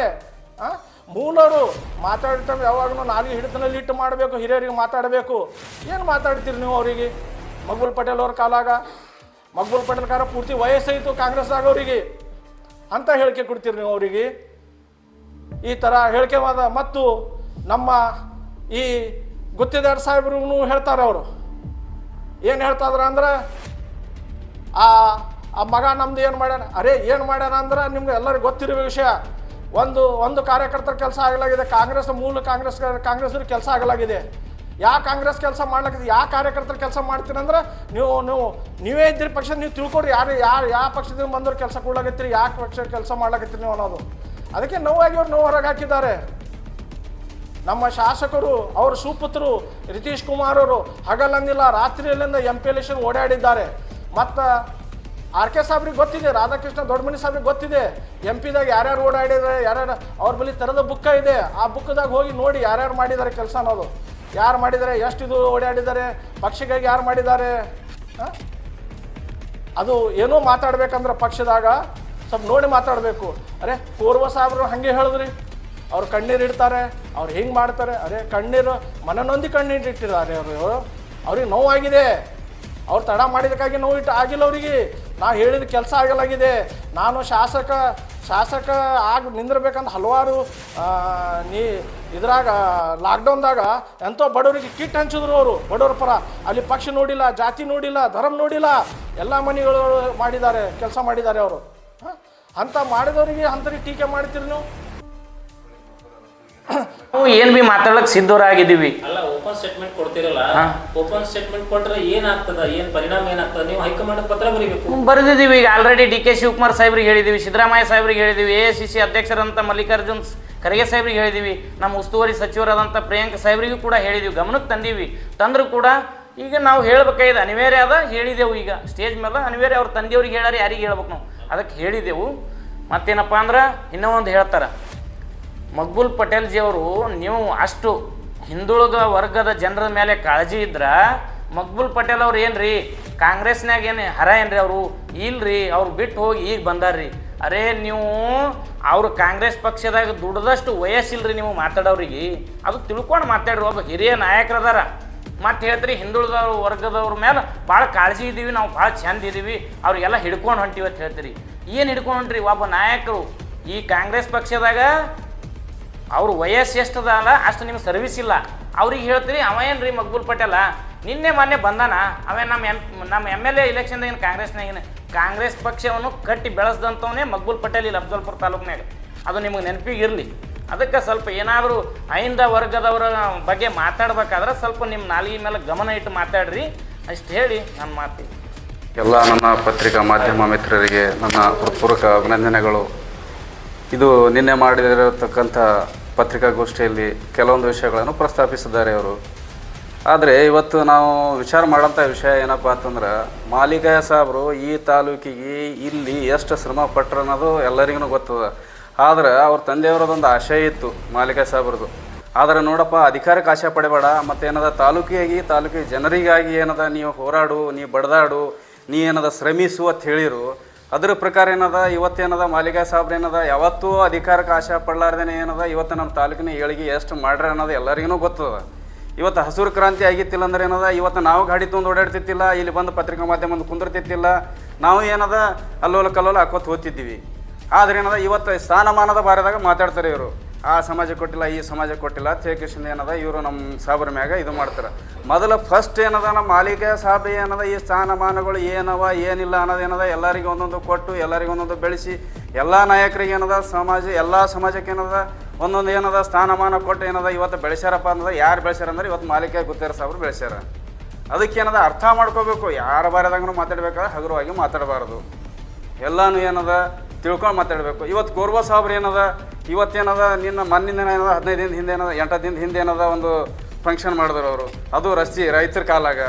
ಮೂಲವರು. ಮಾತಾಡ್ತಾರೆ ಯಾವಾಗಲೂ ನಾಲ್ಗೆ ಹಿಡಿತನಲ್ಲಿ ಇಟ್ಟು ಮಾಡಬೇಕು, ಹಿರಿಯರಿಗೆ ಮಾತಾಡಬೇಕು. ಏನು ಮಾತಾಡ್ತೀರಿ ನೀವು ಅವರಿಗೆ? ಮಕ್ಬೂಲ್ ಪಟೇಲ್ ಅವ್ರ ಕಾಲಾಗ ಮಕ್ಬೂಲ್ ಪಟೇಲ್ ಕಾರ ಪೂರ್ತಿ ವಯಸ್ಸಾಯಿತು ಕಾಂಗ್ರೆಸ್ದಾಗ ಅವರಿಗೆ ಅಂತ ಹೇಳಿಕೆ ಕೊಡ್ತೀರಿ ನೀವು ಅವರಿಗೆ. ಈ ಥರ ಹೇಳಿಕೆ ಮತ್ತು ನಮ್ಮ ಈ ಗುತ್ತಿದಾರ್ ಸಾಹೇಬ್ರು ಹೇಳ್ತಾರೆ. ಅವರು ಏನು ಹೇಳ್ತಾದ್ರ ಅಂದ್ರೆ ಆ ಮಗ ನಮ್ದು ಏನು ಮಾಡ್ಯಾನ. ಅರೆ ಏನು ಮಾಡ್ಯಾನ ಅಂದ್ರೆ ನಿಮ್ಗೆ ಎಲ್ಲರಿಗೂ ಗೊತ್ತಿರುವ ವಿಷಯ. ಒಂದು ಕಾರ್ಯಕರ್ತರ ಕೆಲಸ ಆಗಲಾಗಿದೆ. ಕಾಂಗ್ರೆಸ್ನವ್ರ ಕೆಲಸ ಆಗಲಾಗಿದೆ. ಯಾವ ಕಾಂಗ್ರೆಸ್ ಕೆಲಸ ಮಾಡ್ಲಾಗಿದೆ? ಯಾವ ಕಾರ್ಯಕರ್ತರ ಕೆಲಸ ಮಾಡ್ತೀರಂದ್ರೆ ನೀವೇ ಇದ್ದೀರಿ ಪಕ್ಷದ, ನೀವು ತಿಳ್ಕೊಡ್ರಿ ಯಾವ ಪಕ್ಷದಿಂದ ಬಂದವ್ರು ಕೆಲಸ ಕೊಡ್ಲಾಗತ್ತೀರಿ, ಯಾಕೆ ಪಕ್ಷ ಕೆಲಸ ಮಾಡ್ಲಾಕತ್ತೀರಿ ನೀವು ಅನ್ನೋದು. ಅದಕ್ಕೆ ನೋವಾಗಿ ಅವ್ರು ನೋವು ಹೊರಗೆ ಹಾಕಿದ್ದಾರೆ. ನಮ್ಮ ಶಾಸಕರು ಅವ್ರ ಸುಪುತ್ರರು ನಿತೀಶ್ ಕುಮಾರ್ ಅವರು ಹಗಲಂದಿಲ್ಲ ರಾತ್ರಿಯಲ್ಲಿಂದ MP ಎಲೆಕ್ಷನ್ ಓಡಾಡಿದ್ದಾರೆ. ಮತ್ತು RK ಸಾಹೇಬ್ರಿಗೆ ಗೊತ್ತಿದೆ, ರಾಧಾಕೃಷ್ಣ ದೊಡ್ಡಮನಿ ಸಾಹೇಬ್ರಿಗೆ ಗೊತ್ತಿದೆ MP ದಾಗ ಯಾರ್ಯಾರು ಓಡಾಡಿದ್ದಾರೆ, ಯಾರ್ಯಾರು ಅವ್ರ ಬಳಿ ಥರದ ಬುಕ್ಕ ಇದೆ. ಆ ಬುಕ್ದಾಗ ಹೋಗಿ ನೋಡಿ ಯಾರ್ಯಾರು ಮಾಡಿದ್ದಾರೆ ಕೆಲಸ ಅನ್ನೋದು, ಯಾರು ಮಾಡಿದ್ದಾರೆ, ಎಷ್ಟು ಇದು ಓಡಾಡಿದ್ದಾರೆ, ಪಕ್ಷಕ್ಕಾಗಿ ಯಾರು ಮಾಡಿದ್ದಾರೆ. ಅದು ಏನೋ ಮಾತಾಡ್ಬೇಕಂದ್ರೆ ಪಕ್ಷದಾಗ ಸ್ವಲ್ಪ ನೋಡಿ ಮಾತಾಡಬೇಕು. ಅರೆ ಪೂರ್ವ ಸಾಹೇಬ್ರು ಹಾಗೆ ಹೇಳಿದ್ರಿ, ಅವ್ರು ಕಣ್ಣೀರು ಇಡ್ತಾರೆ, ಅವ್ರು ಹಿಂಗೆ ಮಾಡ್ತಾರೆ. ಅರೆ ಕಣ್ಣೀರು ಮನನೊಂದಿ ಕಣ್ಣೀರು ಇಟ್ಟಿದ್ದಾರೆ ಅವರು. ಅವ್ರಿಗೆ ನೋವಾಗಿದೆ. ಅವ್ರು ತಡ ಮಾಡಿದಕ್ಕಾಗಿ ನೋವು ಆಗಿಲ್ಲ ಅವರಿಗೆ. ನಾವು ಹೇಳಿದ ಕೆಲಸ ಆಗಲಾಗಿದೆ. ನಾನು ಶಾಸಕ ಆಗಿ ನಿಂದಿರ್ಬೇಕಂತ ಹಲವಾರು ಇದ್ರಾಗ ಲಾಕ್ಡೌನ್ದಾಗ ಎಂಥೋ ಬಡವರಿಗೆ ಕಿಟ್ ಹಂಚಿದ್ರು ಅವರು. ಬಡವ್ರ ಪರ ಅಲ್ಲಿ ಪಕ್ಷ ನೋಡಿಲ್ಲ, ಜಾತಿ ನೋಡಿಲ್ಲ, ಧರ್ಮ ನೋಡಿಲ್ಲ, ಎಲ್ಲ ಮನೆಗಳು ಮಾಡಿದ್ದಾರೆ, ಕೆಲಸ ಮಾಡಿದ್ದಾರೆ ಅವರು. ಅಂತ ಮಾಡಿದವರಿಗೆ ಅಂತರಿಗೆ ಟೀಕೆ ಮಾಡ್ತೀರಿ ನೀವು? ಏನ್ ಬಿ ಮಾತಾಡಕ್ ಸಿದ್ಧರಾಗಿದ್ದೀವಿ. ಅಲ್ಲ ಓಪನ್ ಸ್ಟೇಟ್ಮೆಂಟ್ ಕೊಡ್ತಿರಲ್ಲ, ಓಪನ್ ಸ್ಟೇಟ್ಮೆಂಟ್ ಕೊಟ್ರೆ ಏನಾಗ್ತದ, ಏನ್ ಪರಿಣಾಮ ಏನಾಗ್ತದ? ನೀವು ಹೈಕಮಾಂಡ್ ಪತ್ರ ಬರೀಬೇಕು. ಬರೆದಿದ್ದೀವಿ ಈಗ ಆಲ್ರೆಡಿ. DK ಶಿವಕುಮಾರ್ ಸಾಹೇಬ್ರಿಗೆ ಹೇಳಿದೀವಿ, ಸಿದ್ದರಾಮಯ್ಯ ಸಾಹೇಬ್ರಿಗೆ ಹೇಳಿದೀವಿ, AICC ಅಧ್ಯಕ್ಷರಂತ ಮಲ್ಲಿಕಾರ್ಜುನ್ ಖರ್ಗೆ ಸಾಹೇಬ್ರಿಗೆ ಹೇಳಿದೀವಿ, ನಮ್ಮ ಉಸ್ತುವಾರಿ ಸಚಿವರಾದಂಥ ಪ್ರಿಯಾಂಕ ಸಾಹೇಬ್ರಿಗೂ ಕೂಡ ಹೇಳಿದೀವಿ, ಗಮನಕ್ಕೆ ತಂದೀವಿ. ತಂದ್ರು ಕೂಡ ಈಗ ನಾವು ಹೇಳ್ಬೇಕಾಗಿದೆ, ಅನಿವಾರ್ಯ ಅದ, ಹೇಳಿದೆವು. ಈಗ ಸ್ಟೇಜ್ ಮೇಲೆ ಅನಿವಾರ್ಯ. ಅವ್ರ ತಂದೆಯವ್ರಿಗೆ ಹೇಳಾರೆ, ಯಾರಿಗೆ ಹೇಳ್ಬೇಕು ನಾವು? ಅದಕ್ಕೆ ಹೇಳಿದೆವು. ಮತ್ತೇನಪ್ಪ ಅಂದ್ರೆ ಇನ್ನೂ ಒಂದು ಹೇಳ್ತಾರೆ, ಮಕ್ಬೂಲ್ ಪಟೇಲ್ ಜಿ ಅವರು ನೀವು ಅಷ್ಟು ಹಿಂದುಳಿದ ವರ್ಗದ ಜನರ ಮೇಲೆ ಕಾಳಜಿ ಇದ್ರೆ ಮಕ್ಬೂಲ್ ಪಟೇಲ್ ಅವ್ರು ಏನ್ರಿ ಕಾಂಗ್ರೆಸ್ನಾಗ ಏನು ಹರ ಏನ್ರಿ? ಅವರು ಇಲ್ರಿ, ಅವ್ರು ಬಿಟ್ಟು ಹೋಗಿ ಈಗ ಬಂದಾರ್ರಿ. ಅರೇ ನೀವು ಅವರು ಕಾಂಗ್ರೆಸ್ ಪಕ್ಷದಾಗ ದುಡ್ದಷ್ಟು ವಯಸ್ಸಿಲ್ರಿ ನೀವು ಮಾತಾಡೋರಿಗೆ. ಅದು ತಿಳ್ಕೊಂಡು ಮಾತಾಡ್ರಿ. ಒಬ್ಬ ಹಿರಿಯ ನಾಯಕರದಾರ. ಮತ್ತೆ ಹೇಳ್ತೀರಿ ಹಿಂದುಳಿದ ವರ್ಗದವ್ರ ಮೇಲೆ ಭಾಳ ಕಾಳಜಿ ಇದ್ದೀವಿ, ನಾವು ಭಾಳ ಚಂದ ಇದ್ದೀವಿ, ಅವ್ರಿಗೆಲ್ಲ ಹಿಡ್ಕೊಂಡು ಹೊಂಟಿವಿ ಅಂತ ಹೇಳ್ತೀರಿ. ಏನು ಹಿಡ್ಕೊಂಡು ಹೊಂಟ್ರಿ? ಒಬ್ಬ ನಾಯಕರು ಈ ಕಾಂಗ್ರೆಸ್ ಪಕ್ಷದಾಗ ಅವ್ರ ವಯಸ್ಸು ಎಷ್ಟದಲ್ಲ ಅಷ್ಟು ನಿಮ್ಗೆ ಸರ್ವಿಸ್ ಇಲ್ಲ. ಅವ್ರಿಗೆ ಹೇಳ್ತೀರಿ ಅವ ಏನು ರೀ ಮಕ್ಬೂಲ್ ಪಟೇಲ ಮೊನ್ನೆ ಬಂದಾನ, ಅವೇ ನಮ್ಮ MLA ಇಲೆಕ್ಷನ್ದಾಗ ಏನು ಕಾಂಗ್ರೆಸ್ ಪಕ್ಷವನ್ನು ಕಟ್ಟಿ ಬೆಳೆಸ್ದಂಥವನೇ ಮಕ್ಬೂಲ್ ಪಟೇಲ್ ಇಲ್ಲಿ ಅಫ್ಜಲ್ಪುರ ತಾಲೂಕಿನಾಗ. ಅದು ನಿಮಗೆ ನೆನಪಿಗಿರಲಿ. ಅದಕ್ಕೆ ಸ್ವಲ್ಪ ಏನಾದರೂ ಐಂದ ವರ್ಗದವರ ಬಗ್ಗೆ ಮಾತಾಡ್ಬೇಕಾದ್ರೆ ಸ್ವಲ್ಪ ನಿಮ್ಮ ನಾಲಿಗೆ ಮೇಲೆ ಗಮನ ಇಟ್ಟು ಮಾತಾಡ್ರಿ ಅಷ್ಟು ಹೇಳಿ ನಾನು ಮಾತು. ಎಲ್ಲ ನನ್ನ ಪತ್ರಿಕಾ ಮಾಧ್ಯಮ ಮಿತ್ರರಿಗೆ ನನ್ನ ಹೃತ್ಪೂರ್ವಕ ಅಭಿನಂದನೆಗಳು. ಇದು ನಿನ್ನೆ ಮಾಡಿರತಕ್ಕಂಥ ಪತ್ರಿಕಾಗೋಷ್ಠಿಯಲ್ಲಿ ಕೆಲವೊಂದು ವಿಷಯಗಳನ್ನು ಪ್ರಸ್ತಾಪಿಸಿದ್ದಾರೆ ಅವರು. ಆದರೆ ಇವತ್ತು ನಾವು ವಿಚಾರ ಮಾಡೋಂಥ ವಿಷಯ ಏನಪ್ಪ ಅಂತಂದ್ರೆ, ಮಾಲಿಕಾಯ ಸಾಹೇಬರು ಈ ತಾಲೂಕಿಗೆ ಇಲ್ಲಿ ಎಷ್ಟು ಶ್ರಮ ಪಟ್ಟರು ಅನ್ನೋದು ಎಲ್ಲರಿಗೂ ಗೊತ್ತದ. ಆದ್ರೆ ಅವ್ರ ತಂದೆಯವರದೊಂದು ಆಶಯ ಇತ್ತು ಮಾಲಿಕಾಯ ಸಾಹೇಬ್ರದ್ದು. ಆದರೆ ನೋಡಪ್ಪ, ಅಧಿಕಾರಕ್ಕೆ ಆಶೆ ಪಡಬೇಡ, ಮತ್ತು ಏನದ ತಾಲೂಕಿಗೆ ಜನರಿಗಾಗಿ ಏನದ ನೀವು ಹೋರಾಡು, ನೀ ಬಡ್ದಾಡು, ನೀ ಏನದ ಶ್ರಮಿಸು ಅಂತ ಹೇಳಿರು. ಅದ್ರ ಪ್ರಕಾರ ಏನದ ಇವತ್ತೇನದ ಮಾಲಿಕ ಸಾಬ್ರು ಏನದ ಯಾವತ್ತೂ ಅಧಿಕಾರಕ್ಕೆ ಆಶೆ ಪಡ್ಲಾರ್ದೇನೆ ಏನದ ಇವತ್ತು ನಮ್ಮ ತಾಲೂಕಿನ ಏಳಿಗೆ ಎಷ್ಟು ಮಾಡ್ರ ಅನ್ನೋದು ಎಲ್ಲರಿಗೂ ಗೊತ್ತದ. ಇವತ್ತು ಹಸಿರು ಕ್ರಾಂತಿ ಆಗಿತ್ತಿಲ್ಲ ಅಂದ್ರೆ ಏನದ ಇವತ್ತು ನಾವು ಗಾಡಿ ತೊಗೊಂಡು ಓಡಾಡ್ತಿತ್ತಿಲ್ಲ, ಇಲ್ಲಿ ಬಂದು ಪತ್ರಿಕಾ ಮಾಧ್ಯಮದ ಕುಂದಿರ್ತಿತ್ತಿಲ್ಲ, ನಾವು ಏನದ ಅಲ್ಲೋಲ ಕಲ್ಲೋಲ ಹಾಕೋತ ಹೋಗ್ತಿದ್ದೀವಿ. ಆದ್ರೆ ಏನದ ಇವತ್ತು ಸ್ಥಾನಮಾನದ ಬಾರದಾಗ ಮಾತಾಡ್ತಾರೆ ಇವರು, ಆ ಸಮಾಜ ಕೊಟ್ಟಿಲ್ಲ ಈ ಸಮಾಜ ಕೊಟ್ಟಿಲ್ಲ ಥೇಕೃಷ್ಣ ಏನದ ಇವರು ನಮ್ಮ ಸಾಬ್ರ ಮ್ಯಾಗ ಇದು ಮಾಡ್ತಾರೆ. ಮೊದಲು ಫಸ್ಟ್ ಏನದ ನಮ್ಮ ಮಾಲಿಕ ಸಾಬ್ ಏನದ ಈ ಸ್ಥಾನಮಾನಗಳು ಏನವ ಏನಿಲ್ಲ ಅನ್ನೋದು ಏನದ ಎಲ್ಲರಿಗೂ ಒಂದೊಂದು ಕೊಟ್ಟು ಎಲ್ಲರಿಗೂ ಒಂದೊಂದು ಬೆಳೆಸಿ ಎಲ್ಲ ನಾಯಕರಿಗೆ ಏನದ ಸಮಾಜ ಎಲ್ಲ ಸಮಾಜಕ್ಕೆ ಏನದ ಒಂದೊಂದು ಏನದ ಸ್ಥಾನಮಾನ ಕೊಟ್ಟು ಏನದ ಇವತ್ತು ಬೆಳೆಸ್ಯಾರಪ್ಪ ಅನ್ನೋದು ಯಾರು ಬೆಳೆಸ್ಯಾರ ಅಂದ್ರೆ ಇವತ್ತು ಮಾಲಿಕ ಗುತ್ತೇರ ಸಾಬ್ರು ಬೆಳೆಸ್ಯಾರ. ಅದಕ್ಕೇನದ ಅರ್ಥ ಮಾಡ್ಕೋಬೇಕು, ಯಾರ ಬಾರದಾಗೂ ಮಾತಾಡ್ಬೇಕಾದ್ರೆ ಹಗುರವಾಗಿ ಮಾತಾಡಬಾರ್ದು, ಎಲ್ಲನೂ ಏನದ ತಿಳ್ಕೊಂಡು ಮಾತಾಡಬೇಕು. ಇವತ್ತು ಗೋರ್ಬಾ ಸಾಬ್ರು ಏನದ ಇವತ್ತೇನದ ನಿನ್ನ ಮಣ್ಣಿಂದ ಏನದ 15 ದಿನದ ಹಿಂದೆ ಏನದ 8 ದಿನದ ಹಿಂದೆ ಏನದ ಒಂದು ಫಂಕ್ಷನ್ ಮಾಡಿದ್ರು ಅವರು, ಅದು ರೈತರ ಕಾಲಾಗ.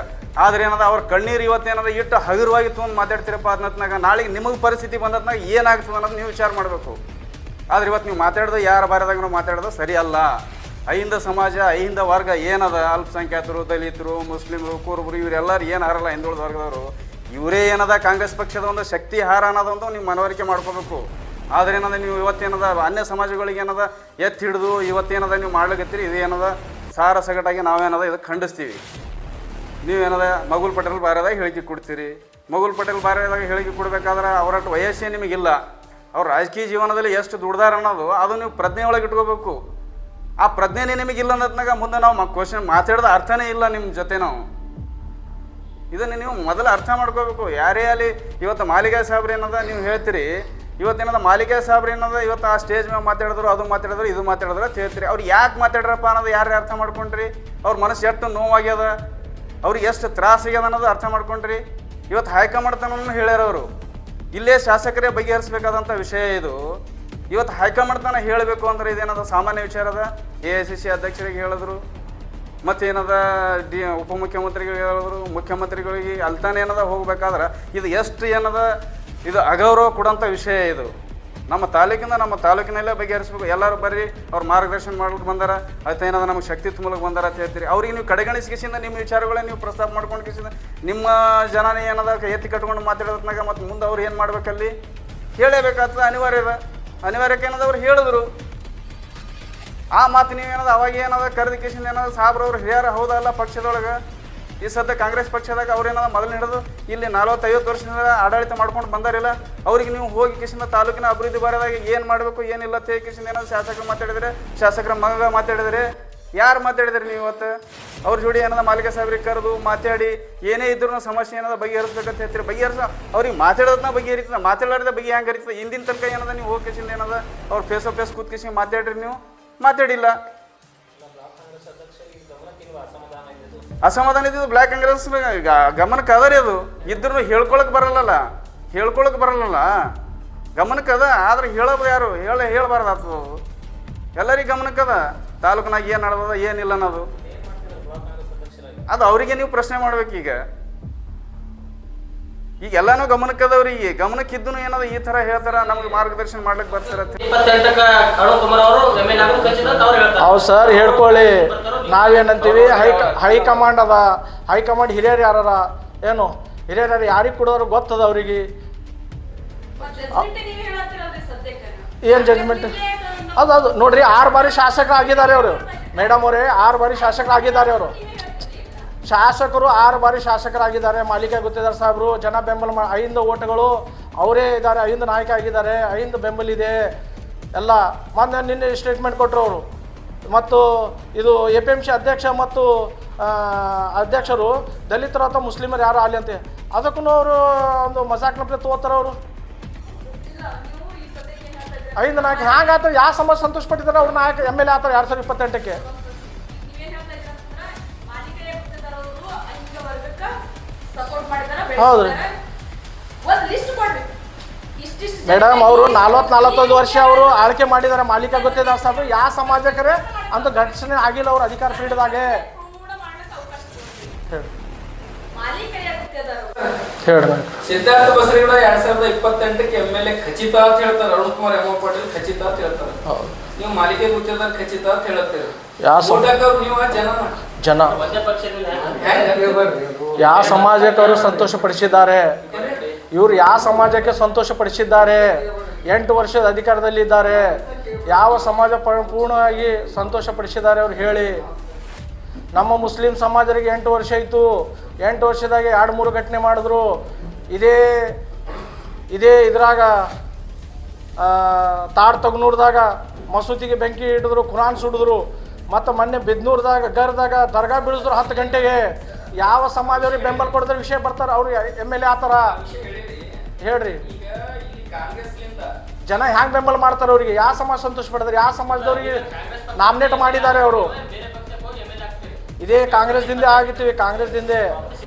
ಆದ್ರೆ ಏನದ ಅವ್ರ ಕಣ್ಣೀರು ಇವತ್ತೇನದ ಇಟ್ಟು ಹಗುರವಾಗಿ ತೊಗೊಂಡು ಮಾತಾಡ್ತೀರಪ್ಪ ಅದನ್ನತ್ನಾಗ ನಾಳೆಗೆ ನಿಮಗೆ ಪರಿಸ್ಥಿತಿ ಬಂದತ್ನಾಗ ಏನಾಗ್ತದೆ ಅನ್ನೋದು ನೀವು ವಿಚಾರ ಮಾಡಬೇಕು. ಆದ್ರೆ ಇವತ್ತು ನೀವು ಮಾತಾಡೋದು ಯಾರ ಬಾರದಾಗ ಮಾತಾಡೋದು ಸರಿ ಅಲ್ಲ. ಅಹಿಂದ ಸಮಾಜ ಅಹಿಂದ ವರ್ಗ ಏನದ ಅಲ್ಪಸಂಖ್ಯಾತರು, ದಲಿತರು, ಮುಸ್ಲಿಮರು, ಕುರುಬರು ಇವರೆಲ್ಲರೂ ಏನು ಹಾರಲ್ಲ ಹಿಂದುಳಿದ ವರ್ಗದವರು, ಇವರೇ ಏನದ ಕಾಂಗ್ರೆಸ್ ಪಕ್ಷದ ಒಂದು ಶಕ್ತಿ ಹಾರ ಅನ್ನೋದೊಂದು ನೀವು ಮನವರಿಕೆ ಮಾಡ್ಕೋಬೇಕು. ಆದರೆ ಏನದ ನೀವು ಇವತ್ತೇನದ ಅನ್ಯ ಸಮಾಜಗಳಿಗೆ ಏನದ ಎತ್ತಿ ಹಿಡಿದು ಇವತ್ತೇನದ ನೀವು ಮಾಡ್ಲಿಕತ್ತೀರಿ, ಇದೇನದ ಸಾರ ಸಗಟಾಗಿ ನಾವೇನದ ಇದಕ್ಕೆ ಖಂಡಿಸ್ತೀವಿ. ನೀವೇನದ ಮಗುಲ್ ಪಟೇಲ್ ಬಾರದಾಗ ಹೇಳಿಕೆ ಕೊಡ್ತೀರಿ, ಮಗುಲ್ ಪಟೇಲ್ ಬಾರದಾಗ ಹೇಳಿಕೆ ಕೊಡಬೇಕಾದ್ರೆ ಅವರಟ್ಟು ವಯಸ್ಸೇ ನಿಮಗಿಲ್ಲ, ಅವ್ರ ರಾಜಕೀಯ ಜೀವನದಲ್ಲಿ ಎಷ್ಟು ದುಡ್ದಾರ ಅನ್ನೋದು ಅದು ನೀವು ಪ್ರಜ್ಞೆ ಒಳಗೆ ಇಟ್ಕೋಬೇಕು. ಆ ಪ್ರಜ್ಞೆನೇ ನಿಮಗಿಲ್ಲ ಅನ್ನೋದ್ನಾಗ ಮುಂದೆ ನಾವು ಕ್ವಶನ್ ಮಾತಾಡೋದು ಅರ್ಥನೇ ಇಲ್ಲ ನಿಮ್ಮ ಜೊತೆ. ನಾವು ಇದನ್ನು ನೀವು ಮೊದಲು ಅರ್ಥ ಮಾಡ್ಕೋಬೇಕು. ಯಾರೇ ಅಲ್ಲಿ ಇವತ್ತು ಮಾಲಿಕ ಸಾಬ್ರು ಏನದ ನೀವು ಹೇಳ್ತೀರಿ, ಇವತ್ತೇನದ ಮಾಲಿಕ ಸಾಬ್ರು ಏನದ ಇವತ್ತು ಆ ಸ್ಟೇಜ್ ಮೇಲೆ ಮಾತಾಡಿದ್ರು, ಅದು ಮಾತಾಡಿದ್ರು, ಇದು ಮಾತಾಡಿದ್ರು ಅಂತ ಹೇಳ್ತೀರಿ. ಅವ್ರು ಯಾಕೆ ಮಾತಾಡ್ರಪ್ಪ ಅನ್ನೋದು ಯಾರು ಅರ್ಥ ಮಾಡ್ಕೊಂಡ್ರಿ? ಅವ್ರ ಮನಸ್ಸು ಎಷ್ಟು ನೋವಾಗ್ಯದ, ಅವ್ರಿಗೆ ಎಷ್ಟು ತ್ರಾಸಾಗ್ಯದ ಅನ್ನೋದು ಅರ್ಥ ಮಾಡ್ಕೊಂಡ್ರಿ. ಇವತ್ತು ಹೈಕಮಾಂಡ್ ತನೂ ಹೇಳ್ಯಾರವರು, ಇಲ್ಲೇ ಶಾಸಕರೇ ಬಗೆಹರಿಸಬೇಕಾದಂಥ ವಿಷಯ ಇದು. ಇವತ್ತು ಹೈಕಮಾಂಡ್ ತನ ಹೇಳಬೇಕು ಅಂದ್ರೆ ಇದೇನದ ಸಾಮಾನ್ಯ ವಿಚಾರ ಅದ. AICC ಅಧ್ಯಕ್ಷರಿಗೆ ಹೇಳಿದ್ರು, ಮತ್ತೇನದ ಉಪಮುಖ್ಯಮಂತ್ರಿಗಳಿಗೆ ಹೇಳಿದ್ರು, ಮುಖ್ಯಮಂತ್ರಿಗಳಿಗೆ ಅಲ್ತಾನೆ ಏನದ ಹೋಗ್ಬೇಕಾದ್ರೆ ಇದು ಎಷ್ಟು ಏನದ ಇದು ಅಗೌರವ ಕೊಡೋಂಥ ವಿಷಯ ಇದು. ನಮ್ಮ ತಾಲೂಕಿನಲ್ಲೇ ಬಗೆಹರಿಸ್ಬೇಕು. ಎಲ್ಲರೂ ಬರ್ರಿ ಅವ್ರು ಮಾರ್ಗದರ್ಶನ ಮಾಡ್ಲಿಕ್ಕೆ ಬಂದಾರ, ಆಯ್ತು ಏನದ ನಮಗೆ ಶಕ್ತಿ ತುಂಬಲಿಕ್ಕೆ ಬಂದಾರ ಅಂತ ಹೇಳ್ತೀರಿ. ಅವ್ರಿಗೆ ನೀವು ಕಡೆಗಣಿಸಿಕಿಸಿಂದ ನಿಮ್ಮ ವಿಚಾರಗಳೇ ನೀವು ಪ್ರಸ್ತಾಪ ಮಾಡ್ಕೊಂಡು ಕಿಸಿಂದ ನಿಮ್ಮ ಜನನೇ ಏನದ ಎತ್ತಿ ಕಟ್ಕೊಂಡು ಮಾತಾಡೋದ್ನಾಗ ಮತ್ತು ಮುಂದೆ ಅವ್ರು ಏನು ಮಾಡ್ಬೇಕಲ್ಲಿ ಹೇಳಬೇಕಾಗ್ತದೆ, ಅನಿವಾರ್ಯಕ್ಕೆ ಏನದ ಅವ್ರು ಹೇಳಿದ್ರು. ಆ ಮಾತು ನೀವೇನದ ಅವಾಗ ಏನದ ಕರೆದ ಕಿಸಿಂದ ಏನದ ಸಾಬ್ರವ್ರು ಹೇಳ್ಯಾರ, ಹೌದಲ್ಲ ಪಕ್ಷದೊಳಗೆ ಈ ಸದ್ಯ ಕಾಂಗ್ರೆಸ್ ಪಕ್ಷದಾಗ ಅವ್ರೇನದ ಮೊದಲು ಹಿಡಿದು ಇಲ್ಲಿ 40-50 ವರ್ಷದಿಂದ ಆಡಳಿತ ಮಾಡ್ಕೊಂಡು ಬಂದಾರಿಲ್ಲ, ಅವ್ರಿಗೆ ನೀವು ಹೋಗಿ ಕಿಸಿಂದ ತಾಲೂಕಿನ ಅಭಿವೃದ್ಧಿ ಬಾರದಾಗ ಏನು ಮಾಡಬೇಕು ಏನಿಲ್ಲ ತೇ ಕಿಸಿಂದ ಏನೋ ಶಾಸಕರು ಮಾತಾಡಿದರೆ, ಶಾಸಕರ ಮಗ ಮಾತಾಡಿದರೆ, ಯಾರು ಮಾತಾಡಿದ್ರಿ ನೀವು ಇವತ್ತು? ಅವ್ರ ಜೋಡಿ ಏನದ ಮಾಲಿಕ ಸಾಹೇಬ್ರಿಗೆ ಕರೆದು ಮಾತಾಡಿ ಏನೇ ಇದ್ರೂ ಸಮಸ್ಯೆ ಏನದ ಬಗೆಹರಿಸ್ಬೇಕಂತ ಹೇಳ್ತೀರಿ. ಅವ್ರಿಗೆ ಮಾತಾಡೋದನ್ನ ಬಗೆಹರಿತದ, ಮಾತಾಡೋದ ಬಗ್ಗೆ ಹೆಂಗೆ ಹರಿತದೆ? ಹಿಂದಿನ ತನಕ ಏನದ ನೀವು ಹೋಗಿ ಕಿಸಿಂದ ಏನದ ಅವ್ರು ಫೇಸ್ ಟು ಫೇಸ್ ಕೂತ್ಕಿಸಿ ಮಾತಾಡ್ರಿ, ನೀವು ಮಾತಾಡಿಲ್ಲ. ಅಸಮಾಧಾನ ಇದ್ದಿದ್ದು ಬ್ಲ್ಯಾಕ್ ಕಾಂಗ್ರೆಸ್ ಗಮನಕ್ಕೆ ಅದರಿ, ಅದು ಇದ್ರೂ ಹೇಳ್ಕೊಳಕ್ಕೆ ಬರಲ್ಲಲ್ಲ, ಗಮನಕ್ಕೆ ಅದ. ಆದ್ರೆ ಹೇಳೋದು ಯಾರು ಹೇಳಬಾರ್ದು ಆಗ್ತದೆ. ಅದು ಎಲ್ಲರಿಗೆ ಗಮನಕ್ಕದ ತಾಲೂಕಿನಾಗ ಏನು ನಡೆದದ ಏನಿಲ್ಲ ಅನ್ನೋದು, ಅದು ಅವರಿಗೆ ನೀವು ಪ್ರಶ್ನೆ ಮಾಡ್ಬೇಕು. ಈಗ ಎಲ್ಲಾನು ಗಮನಕ್ಕದವ್ರಿಗೆ ಗಮನಕ್ಕಿದ್ದು ಏನದ ಈ ಥರ ಹೇಳ್ತಾರ, ನಮಗೆ ಮಾರ್ಗದರ್ಶನ ಮಾಡ್ಲಿಕ್ಕೆ ಬರ್ತಾರತ್ತೆ. ಹೌದು ಸರ್, ಹೇಳ್ಕೊಳ್ಳಿ. ನಾವೇನಂತೀವಿ ಹೈಕಮಾಂಡ್ ಅದ, ಹೈಕಮಾಂಡ್ ಹಿರಿಯರು ಯಾರ ಏನು ಹಿರಿಯರು ಯಾರಿಗೆ ಕೊಡೋರು ಗೊತ್ತದ ಅವ್ರಿಗೆ. ಏನು ಜಡ್ಜ್ಮೆಂಟ್ ಅದು ನೋಡ್ರಿ, 6 ಬಾರಿ ಶಾಸಕರಾಗಿದ್ದಾರೆ ಅವರು. ಮೇಡಮ್ ಅವರೇ 6 ಬಾರಿ ಶಾಸಕರಾಗಿದ್ದಾರೆ ಅವರು. 6 ಬಾರಿ ಶಾಸಕರಾಗಿದ್ದಾರೆ. ಮಾಲಿಕ ಗುತ್ತೇದಾರ್ ಸಾಹೇಬರು ಜನ ಬೆಂಬಲ 5 ಓಟ್ಗಳು ಅವರೇ ಇದ್ದಾರೆ, 5 ನಾಯಕ ಆಗಿದ್ದಾರೆ, 5 ಬೆಂಬಲ ಇದೆ ಎಲ್ಲ. ನಿನ್ನೆ ಸ್ಟೇಟ್ಮೆಂಟ್ ಕೊಟ್ಟರು ಅವರು. ಮತ್ತು ಇದು APMC ಅಧ್ಯಕ್ಷ ಮತ್ತು ಅಧ್ಯಕ್ಷರು ದಲಿತರು ಅಥವಾ ಮುಸ್ಲಿಮರು ಯಾರು ಆಗಲಿ ಅಂತೆ, ಅದಕ್ಕೂ ಅವರು ಒಂದು ಮಜಾಕ್ನಪ್ಲೆ ತಗೋತಾರೆ ಅವರು. 5 ನಾಯಕ ಹ್ಯಾಂಗಾತ? ಯಾವ ಸಮಾಜ ಸಂತೋಷ ಪಟ್ಟಿದ್ದಾರೆ ಅವ್ರ ನಾಯಕ MLA ಆಗ್ತಾರೆ 2028ಕ್ಕೆ. ಹೌದು ಮೇಡಮ್, ಅವರು 40-45 ವರ್ಷ ಅವರು ಆಳ್ಕೆ ಮಾಡಿದ್ದಾರೆ. ಮಾಲಿಕ ಗುತ್ತೇದಾರ್ ಸಾಹೇಬರು ಯಾವ ಸಮಾಜಕರೇ ಅಂತ ಘರ್ಷಣೆ ಆಗಿಲ್ಲ ಅವ್ರ ಅಧಿಕಾರ ಪೀಠದಾಗೆ. ಸಿದ್ಧಾರ್ಥ ಬಸರಿಗೌಡ 2028ಕ್ಕೆ MLA ಖಚಿತ ಅಂತ ಹೇಳ್ತಾರೆ. ಅರುಣ್ ಕುಮಾರ್ ಎಂ ಪಾಟೀಲ್ ಖಚಿತ ಅಂತ ಹೇಳ್ತಾರೆ. ನೀವು ಮಾಲಿಕೆ ಗುತ್ತೇದಾರ್ ಖಚಿತ ಅಂತ ಹೇಳ್ತೀರಿ. ನೀವು ಜನ ಯಾವ ಸಮಾಜಕ್ಕೆ ಅವರು ಸಂತೋಷ ಪಡಿಸಿದ್ದಾರೆ? ಇವರು ಯಾವ ಸಮಾಜಕ್ಕೆ ಸಂತೋಷಪಡಿಸಿದ್ದಾರೆ? 8 ವರ್ಷದ ಅಧಿಕಾರದಲ್ಲಿದ್ದಾರೆ. ಯಾವ ಸಮಾಜ ಪೂರ್ಣವಾಗಿ ಸಂತೋಷಪಡಿಸಿದ್ದಾರೆ ಅವ್ರು ಹೇಳಿ. ನಮ್ಮ ಮುಸ್ಲಿಂ ಸಮಾಜರಿಗೆ 8 ವರ್ಷ ಇತ್ತು. 8 ವರ್ಷದಾಗ 2-3 ಘಟನೆ ಮಾಡಿದ್ರು. ಇದೇ ಇದ್ರಾಗ ತಾಡ್ತಗ್ನೂರ್ದಾಗ ಮಸೂತಿಗೆ ಬೆಂಕಿ ಇಡಿದ್ರು, ಖುರಾನ್ ಸುಡಿದ್ರು. ಮತ್ತು ಮೊನ್ನೆ ಬಿದ್ನೂರ್ದಾಗ ಗರ್ದಾಗ ದರ್ಗಾ ಬೀಳಿಸಿದ್ರು 10 ಗಂಟೆಗೆ. ಯಾವ ಸಮಾಜವ್ರಿಗೆ ಬೆಂಬಲ ಕೊಡಿದ್ರೆ ವಿಷಯ ಬರ್ತಾರೆ ಅವ್ರು MLA ಆ ಥರ ಹೇಳ್ರಿ. ಜನ ಹ್ಯಾಂಗೆ ಬೆಂಬಲ ಮಾಡ್ತಾರೆ ಅವ್ರಿಗೆ? ಯಾವ ಸಮಾಜ ಸಂತೋಷ ಪಡಿದ್ರೆ? ಯಾವ ಸಮಾಜದವ್ರಿಗೆ ನಾಮಿನೇಟ್ ಮಾಡಿದ್ದಾರೆ ಅವರು? ಇದೇ ಕಾಂಗ್ರೆಸ್ದಿಂದ ಆಗಿರ್ತೀವಿ. ಕಾಂಗ್ರೆಸ್ದಿಂದ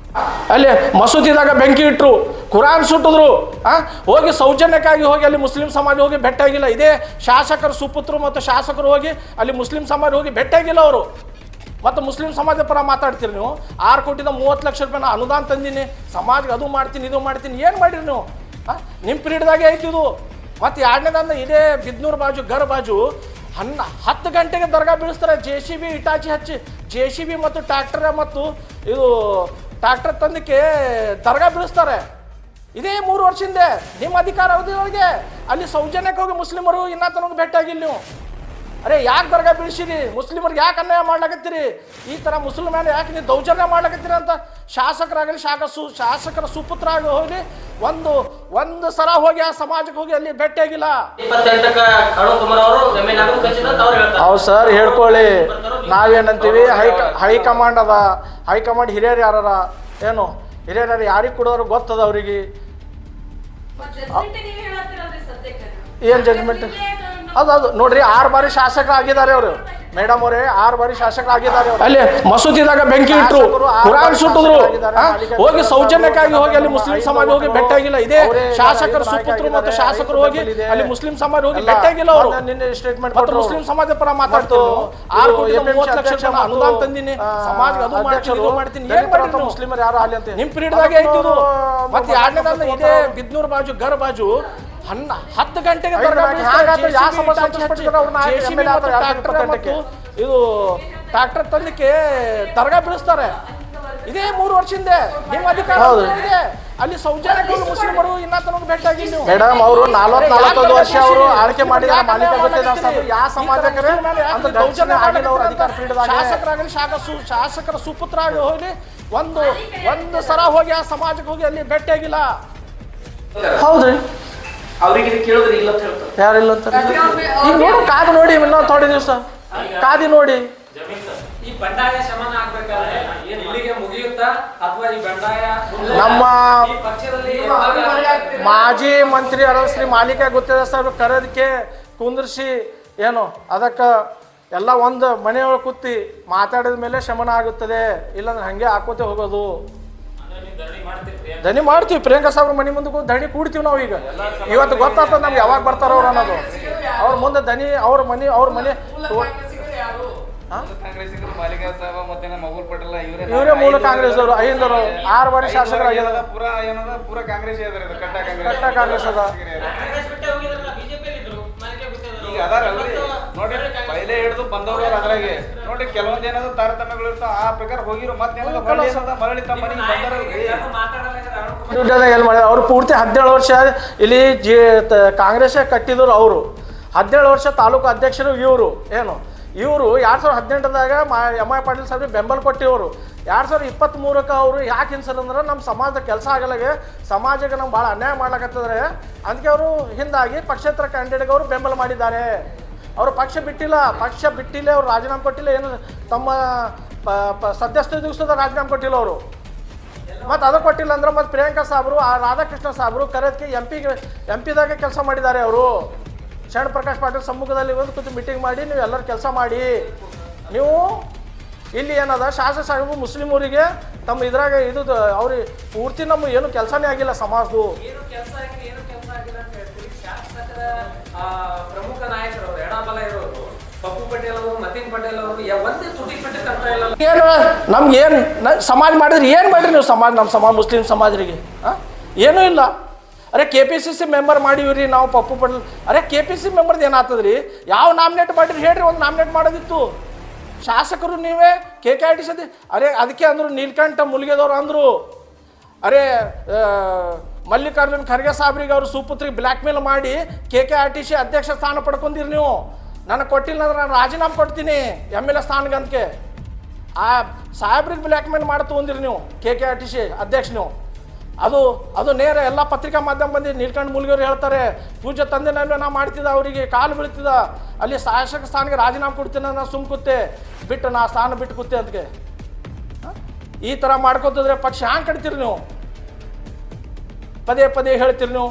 ಅಲ್ಲಿ ಮಸೂತಿದಾಗ ಬೆಂಕಿ ಇಟ್ಟರು, ಕುರಾನ್ ಸುಟ್ಟಿದ್ರು. ಹೋಗಿ ಸೌಜನ್ಯಕ್ಕಾಗಿ ಹೋಗಿ ಅಲ್ಲಿ ಮುಸ್ಲಿಂ ಸಮಾಜ ಹೋಗಿ ಭೇಟಿಯಾಗಿಲ್ಲ. ಇದೇ ಶಾಸಕರು ಸುಪುತ್ರರು ಮತ್ತು ಶಾಸಕರು ಹೋಗಿ ಅಲ್ಲಿ ಮುಸ್ಲಿಂ ಸಮಾಜ ಹೋಗಿ ಭೇಟಿಯಾಗಿಲ್ಲ ಅವರು. ಮತ್ತು ಮುಸ್ಲಿಂ ಸಮಾಜದ ಪರ ಮಾತಾಡ್ತೀರಿ ನೀವು. 6 ಕೋಟಿದ 30 ಲಕ್ಷ ರೂಪಾಯಿನ ಅನುದಾನ ತಂದೀನಿ, ಸಮಾಜಕ್ಕೆ ಅದು ಮಾಡ್ತೀನಿ ಇದು ಮಾಡ್ತೀನಿ. ಏನು ಮಾಡಿರಿ ನೀವು? ನಿಮ್ಮ ಪೀರಿಯಡ್ದಾಗೆ ಐತಿದು. ಮತ್ತು 2ನೇದಂದ ಇದೇ ಬಿದ್ನೂರು ಬಾಜು ಗರ್ ಬಾಜು 10 ಗಂಟೆಗೆ ದರ್ಗಾ ಬೀಳಿಸ್ತಾರೆ. JCB ಇಟಾಚಿ ಹಚ್ಚಿ JCB ಮತ್ತು ಟ್ರ್ಯಾಕ್ಟರ್ ಮತ್ತು ಇದು ಟ್ರ್ಯಾಕ್ಟರ್ ತಂದಕ್ಕೆ ದರ್ಗಾ ಬೀಳಿಸ್ತಾರೆ. ಇದೇ 3 ವರ್ಷದಿಂದ ನಿಮ್ಮ ಅಧಿಕಾರ ಅವಧಿಯೊಳಗೆ ಅಲ್ಲಿ ಸೌಜನ್ಯಕ್ಕೆ ಹೋಗಿ ಮುಸ್ಲಿಮರು ಇನ್ನೂ ತನಕ ಭೇಟಿಯಾಗಿಲ್ಲ ನೀವು. ಅರೆ ಯಾಕೆ ದರ್ಗಾ ಬೀಳಿಸಿರಿ? ಮುಸ್ಲಿಮರಿಗೆ ಯಾಕೆ ಅನ್ಯಾಯ ಮಾಡ್ಲಾಕತ್ತೀರಿ? ಈ ಥರ ಮುಸ್ಲಿಮರು ಯಾಕೆ ನೀವು ದೌರ್ಜನ್ಯ ಮಾಡ್ಲಾಕತ್ತೀರಿ ಅಂತ ಶಾಸಕರಾಗಲಿ ಶಾಸಕರ ಸುಪುತ್ರ ಆಗಿ ಹೋಗಿ ಒಂದು ಸಲ ಹೋಗಿ ಆ ಸಮಾಜಕ್ಕೆ ಹೋಗಿ ಅಲ್ಲಿ ಭೇಟಿಯಾಗಿಲ್ಲ. ಹೌದು ಸರ್, ಹೇಳ್ಕೊಳ್ಳಿ. ನಾವೇನಂತೀವಿ, ಹೈಕಮಾಂಡ್ ಅದ. ಹೈಕಮಾಂಡ್ ಹಿರಿಯರು ಯಾರ ಏನು ಹಿರಿಯರು ಯಾರಿಗೆ ಕೊಡೋರು ಗೊತ್ತದ ಅವ್ರಿಗೆ. ಏನು ಜಡ್ಜ್ಮೆಂಟ್ ಅದು ನೋಡ್ರಿ. 6 ಬಾರಿ ಶಾಸಕರಾಗಿದ್ದಾರೆ ಅವರು. ಮೇಡಮ್ ಅವರೇ 6 ಬಾರಿ ಶಾಸಕರಾಗಿದ್ದಾರೆ. ಅಲ್ಲಿ ಮಸೂತಿದಾಗ ಬೆಂಕಿ ಇಟ್ಟರು, ಕುರಾನ್ ಸುಟ್ಟಿದ್ರು. ಹೋಗಿ ಸೌಜನ್ಯಕ್ಕಾಗಿ ಹೋಗಿ ಅಲ್ಲಿ ಮುಸ್ಲಿಂ ಸಮಾಜ ಹೋಗಿ ಭೇಟಿಯಾಗಿಲ್ಲ. ಇದೇ ಶಾಸಕರು ಸುಪುತ್ರರು ಮತ್ತು ಶಾಸಕರು ಹೋಗಿ ಅಲ್ಲಿ ಮುಸ್ಲಿಂ ಸಮಾಜ ಹೋಗಿ ಭೇಟಿಯಾಗಿಲ್ಲ ಅವರು. ನಿನ್ನೆ ಸ್ಟೇಟ್ಮೆಂಟ್ ಮತ್ತು ಮುಸ್ಲಿಂ ಸಮಾಜದ ಪರ ಮಾತಾಡ್ತಾರೆ. 6 ಕೋಟಿ 30 ಲಕ್ಷ ರೂಪಾಯಿ ಅನುದಾನ ತಂದಿನಿ, ಸಮಾಜಕ್ಕೆ ಅದು ಮಾಡ್ತೀನಿ ಇದು ಮಾಡ್ತೀನಿ. ಏನ್ ಮಾಡಿದ್ರು ಮುಸ್ಲಿಮರು ಯಾರು ಅಲ್ಲಿ ಅಂತ ನಿಮ್ಮ ಪೀರಿಯಡ್ದಾಗೆ ಐತಿದು. ಮತ್ತೆ 2ನೇದಂದ ಇದೇ ಬಿದ್ನೂರು ಬಾಜು ಗರ್ ಬಾಜು 10 ಗಂಟೆಗೆ ಇದು ಟ್ರ್ಯಾಕ್ಟರ್ ತಂದಕ್ಕೆ ದರ್ಗಾ ಬೀಳಿಸ್ತಾರೆ. ಇದೇ 3 ವರ್ಷದಿಂದ ನಿಮ್ಮ ಅಧಿಕಾರ ಇದೆ. ಅಲ್ಲಿ ಸೌಜನ್ಯಕ್ಕೆ ಮುಸ್ಲಿಮರು ಇನ್ನೂ ತನಕ ಭೇಟಿಯಾಗಿಲ್ಲ ನೀವು. ಮೇಡಮ್ ಅವರು 40-45 ವರ್ಷ ಅವರು ಆಳ್ಕೆ ಮಾಡಿದ ಮಾಲೀಕ ಯಾವ ಸಮಾಜಕ್ಕೆ ಅಂತ ದೌರ್ಜನ್ಯ ಆಗಿಲ್ಲ ಅವ್ರ ಅಧಿಕಾರ ಪೀರಿಯಡ್ದಾಗ. ಶಾಸಕರಾಗಲಿ ಶಾಸಕರ ಸುಪುತ್ರ ಆಗಿ ಹೋಗಿ ಒಂದು ಸಲ ಹೋಗಿ ಆ ಸಮಾಜಕ್ಕೆ ಹೋಗಿ ಅಲ್ಲಿ ಭೇಟಿಯಾಗಿಲ್ಲ. ಹೌದ್ರಿ, ಅವ್ರಿಗೆ ಕೇಳಿದ್ರೆ ಇಲ್ಲ ಅಂತ ಹೇಳ್ತಾರೆ. ಯಾರಿಲ್ಲ ಅಂತ ಈಗ ನೋಡಿ, ಕಾದು ನೋಡಿ, ಇನ್ನೊಂದು ಥೋಡೆ ದಿವಸ ಕಾದಿ ನೋಡಿ. ಈ ಬಂಡಾಯ ಶಮನ ಆಗ್ಬೇಕಾದ್ರೆ ಇಲ್ಲಿಗೆ ಮುಗಿಯುತ್ತಾ ಅಥವಾ ಈ ಬಂಡಾಯ ನಮ್ಮ ಪಕ್ಷದಲ್ಲಿ ಮಾಜಿ ಮಂತ್ರಿ ಶ್ರೀ ಮಾಲೀಕ ಗೊತ್ತಿದೆ ಸರ್, ಕರೆದಕ್ಕೆ ಕುಂದ್ರಿಸಿ ಏನು ಅದಕ್ಕೆ ಎಲ್ಲ ಒಂದು ಮನೆಯೊಳಗೆ ಕೂತಿ ಮಾತಾಡಿದ ಮೇಲೆ ಶಮನ ಆಗುತ್ತದೆ. ಇಲ್ಲಾಂದ್ರೆ ಹಂಗೆ ಹಾಕೋತೆ ಹೋಗೋದು. ಧನಿ ಮಾಡ್ತೀವಿ. ಪ್ರಿಯಾಂಕಾ ಸಾಬ್ರ ಮನೆ ಮುಂದೆ ಧಣಿ ಕೂಡ್ತೀವಿ ನಾವು. ಈಗ ಇವತ್ತು ಗೊತ್ತಾಗ್ತದೆ ನಮ್ಗೆ ಯಾವಾಗ ಬರ್ತಾರ ಅವ್ರು ಅನ್ನೋದು. ಅವ್ರ ಮುಂದೆ ಧನಿ ಅವ್ರ ಮನೆ ಇವರೇ ಮೂಲ ಕಾಂಗ್ರೆಸ್ ಅವರು. 6 ಬಾರಿ ಶಾಸಕರಾಗಿದ್ದಾರೆ. ಪೂರಾ ಕಾಂಗ್ರೆಸ್ ಕಟ್ಟ ಕಾಂಗ್ರೆಸ್ ಅದ. ಈಗ ಅದಾರಲ್ರಿ ನೋಡ್ರಿ, ಪೈಲೆ ಹಿಡಿದು ಬಂದವ್ರು ಅದ್ರಾಗೆ ನೋಡ್ರಿ ಕೆಲವೊಂದು ಏನಾದ್ರು ತಾರತಮ್ಯಗಳು ಇರ್ತಾವ. ಆ ಪ್ರಕಾರ ಹೋಗಿರೋ ಮತ್ತೆ ಮರಳಿ ತಮ್ಮ ಮನೆಗೆ ಬಂದಾರಲ್ರಿ. ಎಲ್ಲಿ ಮಾಡಿದ್ರು ಅವ್ರು ಪೂರ್ತಿ 17 ವರ್ಷ ಇಲ್ಲಿ ಕಾಂಗ್ರೆಸ್ ಕಟ್ಟಿದ್ರು ಅವರು. 17 ವರ್ಷ ತಾಲೂಕು ಅಧ್ಯಕ್ಷರು ಇವರು. ಇವರು 2018ದಾಗ MI ಪಾಟೀಲ್ ಸಾಹೇಬ್ರಿಗೆ ಬೆಂಬಲ ಕೊಟ್ಟಿವರು. 2023ಕ್ಕೆ ಅವರು ಯಾಕೆ ಹಿಂಸರಂದ್ರೆ ನಮ್ಮ ಸಮಾಜದ ಕೆಲಸ ಆಗಲಾಗೆ ಸಮಾಜಕ್ಕೆ ನಮ್ಗೆ ಭಾಳ ಅನ್ಯಾಯ ಮಾಡ್ಲಾಕತ್ತದ್ರೆ ಅದಕ್ಕೆ ಅವರು ಹಿಂದಾಗಿ ಪಕ್ಷೇತರ ಕ್ಯಾಂಡಿಡೇಟ್ಗೆ ಅವರು ಬೆಂಬಲ ಮಾಡಿದ್ದಾರೆ. ಅವರು ಪಕ್ಷ ಬಿಟ್ಟಿಲ್ಲ ಅವ್ರು ರಾಜೀನಾಮೆ ಕೊಟ್ಟಿಲ್ಲ. ಏನು ತಮ್ಮ ಸದಸ್ಯ ದಿವಸದ ರಾಜೀನಾಮೆ ಕೊಟ್ಟಿಲ್ಲ ಅವರು. ಮತ್ತು ಅದು ಕೊಟ್ಟಿಲ್ಲ ಅಂದ್ರೆ ಮತ್ತು ಪ್ರಿಯಾಂಕಾ ಸಾಬ್ರು ರಾಧಾಕೃಷ್ಣ ಸಾಬ್ರು ಕರೆದಕ್ಕೆ MP ದಾಗ ಕೆಲಸ ಮಾಡಿದ್ದಾರೆ ಅವರು. ಶರಣ ಪ್ರಕಾಶ್ ಪಾಟೀಲ್ ಸಮ್ಮುಖದಲ್ಲಿ ಒಂದು ಕೂತು ಮೀಟಿಂಗ್ ಮಾಡಿ ನೀವು ಎಲ್ಲರೂ ಕೆಲಸ ಮಾಡಿ. ನೀವು ಇಲ್ಲಿ ಏನದ ಶಾಸಕ ಸಾಹೇಬು ಮುಸ್ಲಿಮರಿಗೆ ತಮ್ಮ ಇದ್ರಾಗ ಇದು ಅವ್ರಿಗೆ ಪೂರ್ತಿ ನಮ್ಮ ಏನು ಕೆಲಸನೇ ಆಗಿಲ್ಲ ಸಮಾಜದು. ಪ್ರಮುಖ ನಾಯಕರು ಎಡಬಲ ಇರೋರು ಪಪ್ಪು ಪಟೇಲ್ ಅವರು, ಮತೀನ್ ಪಟೇಲ್ ಅವರು ಒಂದೇ ತುಟಿ ಪಟ್ಟಿ ತರ್ತಾ ಇಲ್ಲ. ಏನು ನಮ್ಗೆ ಏನು ಸಮಾಜ ಮಾಡಿದ್ರಿ? ಏನು ಮಾಡಿರಿ ನೀವು ನಮ್ಮ ಸಮಾಜ ಮುಸ್ಲಿಂ ಸಮಾಜರಿಗೆ? ಏನೂ ಇಲ್ಲ. ಅರೆ KPCC ಮೆಂಬರ್ ಮಾಡಿವ್ರಿ ನಾವು ಪಪ್ಪು ಪಟೇಲ್. ಅರೆ KPCC ಮೆಂಬರ್ದು ಏನಾಗ್ತದ್ರಿ? ಯಾವ ನಾಮಿನೇಟ್ ಮಾಡಿರಿ ಹೇಳ್ರಿ? ಒಂದು ನಾಮಿನೇಟ್ ಮಾಡೋದಿತ್ತು. ಶಾಸಕರು ನೀವೇ KKIT ಸದಿ. ಅರೆ ಅದಕ್ಕೆ ಅಂದರು ನೀಲ್ಕಂಠ ಮುಲ್ಗೆದವ್ರು ಅಂದರು. ಅರೆ ಮಲ್ಲಿಕಾರ್ಜುನ್ ಖರ್ಗೆ ಸಾಹೇಬ್ರಿಗೆ ಅವರು ಸುಪುತ್ರಿಗೆ ಬ್ಲ್ಯಾಕ್ ಮೇಲ್ ಮಾಡಿ KKRTC ಅಧ್ಯಕ್ಷ ಸ್ಥಾನ ಪಡ್ಕೊಂಡಿರಿ ನೀವು. ನನಗೆ ಕೊಟ್ಟಿಲ್ಲ ಅಂದ್ರೆ ನಾನು ರಾಜೀನಾಮೆ ಕೊಡ್ತೀನಿ MLA ಸ್ಥಾನಗಂತಕ್ಕೆ. ಆ ಸಾಹೇಬ್ರಿಗೆ ಬ್ಲ್ಯಾಕ್ ಮೇಲ್ ಮಾಡಿ ತೊಗೊಂದಿರಿ ನೀವು KKRTC ಅಧ್ಯಕ್ಷ ನೀವು. ಅದು ನೇರ ಎಲ್ಲ ಪತ್ರಿಕಾ ಮಾಧ್ಯಮ ಬಂದು ನೀಲ್ಕಂಠ ಮುಲ್ಗಿಯವರು ಹೇಳ್ತಾರೆ, ಪೂಜೆ ತಂದೆ ನಾ ಮಾಡ್ತಿದ್ದ, ಅವರಿಗೆ ಕಾಲು ಬೀಳ್ತಿದ್ದ, ಅಲ್ಲಿ ಶಾಸಕ ಸ್ಥಾನಕ್ಕೆ ರಾಜೀನಾಮೆ ಕೊಡ್ತೀನಿ ನಾನು ಸುಮ್ ಕೂತೆ ಬಿಟ್ಟು ನಾ ಸ್ಥಾನ ಬಿಟ್ಟು ಕೂತೆ ಅಂತಕ್ಕೆ. ಈ ಥರ ಮಾಡ್ಕೊತಿದ್ರೆ ಪಕ್ಷ ಹ್ಯಾಂಗೆ ಕಟ್ತೀರಿ ನೀವು? ಪದೇ ಪದೇ ಹೇಳ್ತೀರಿ ನೀವು,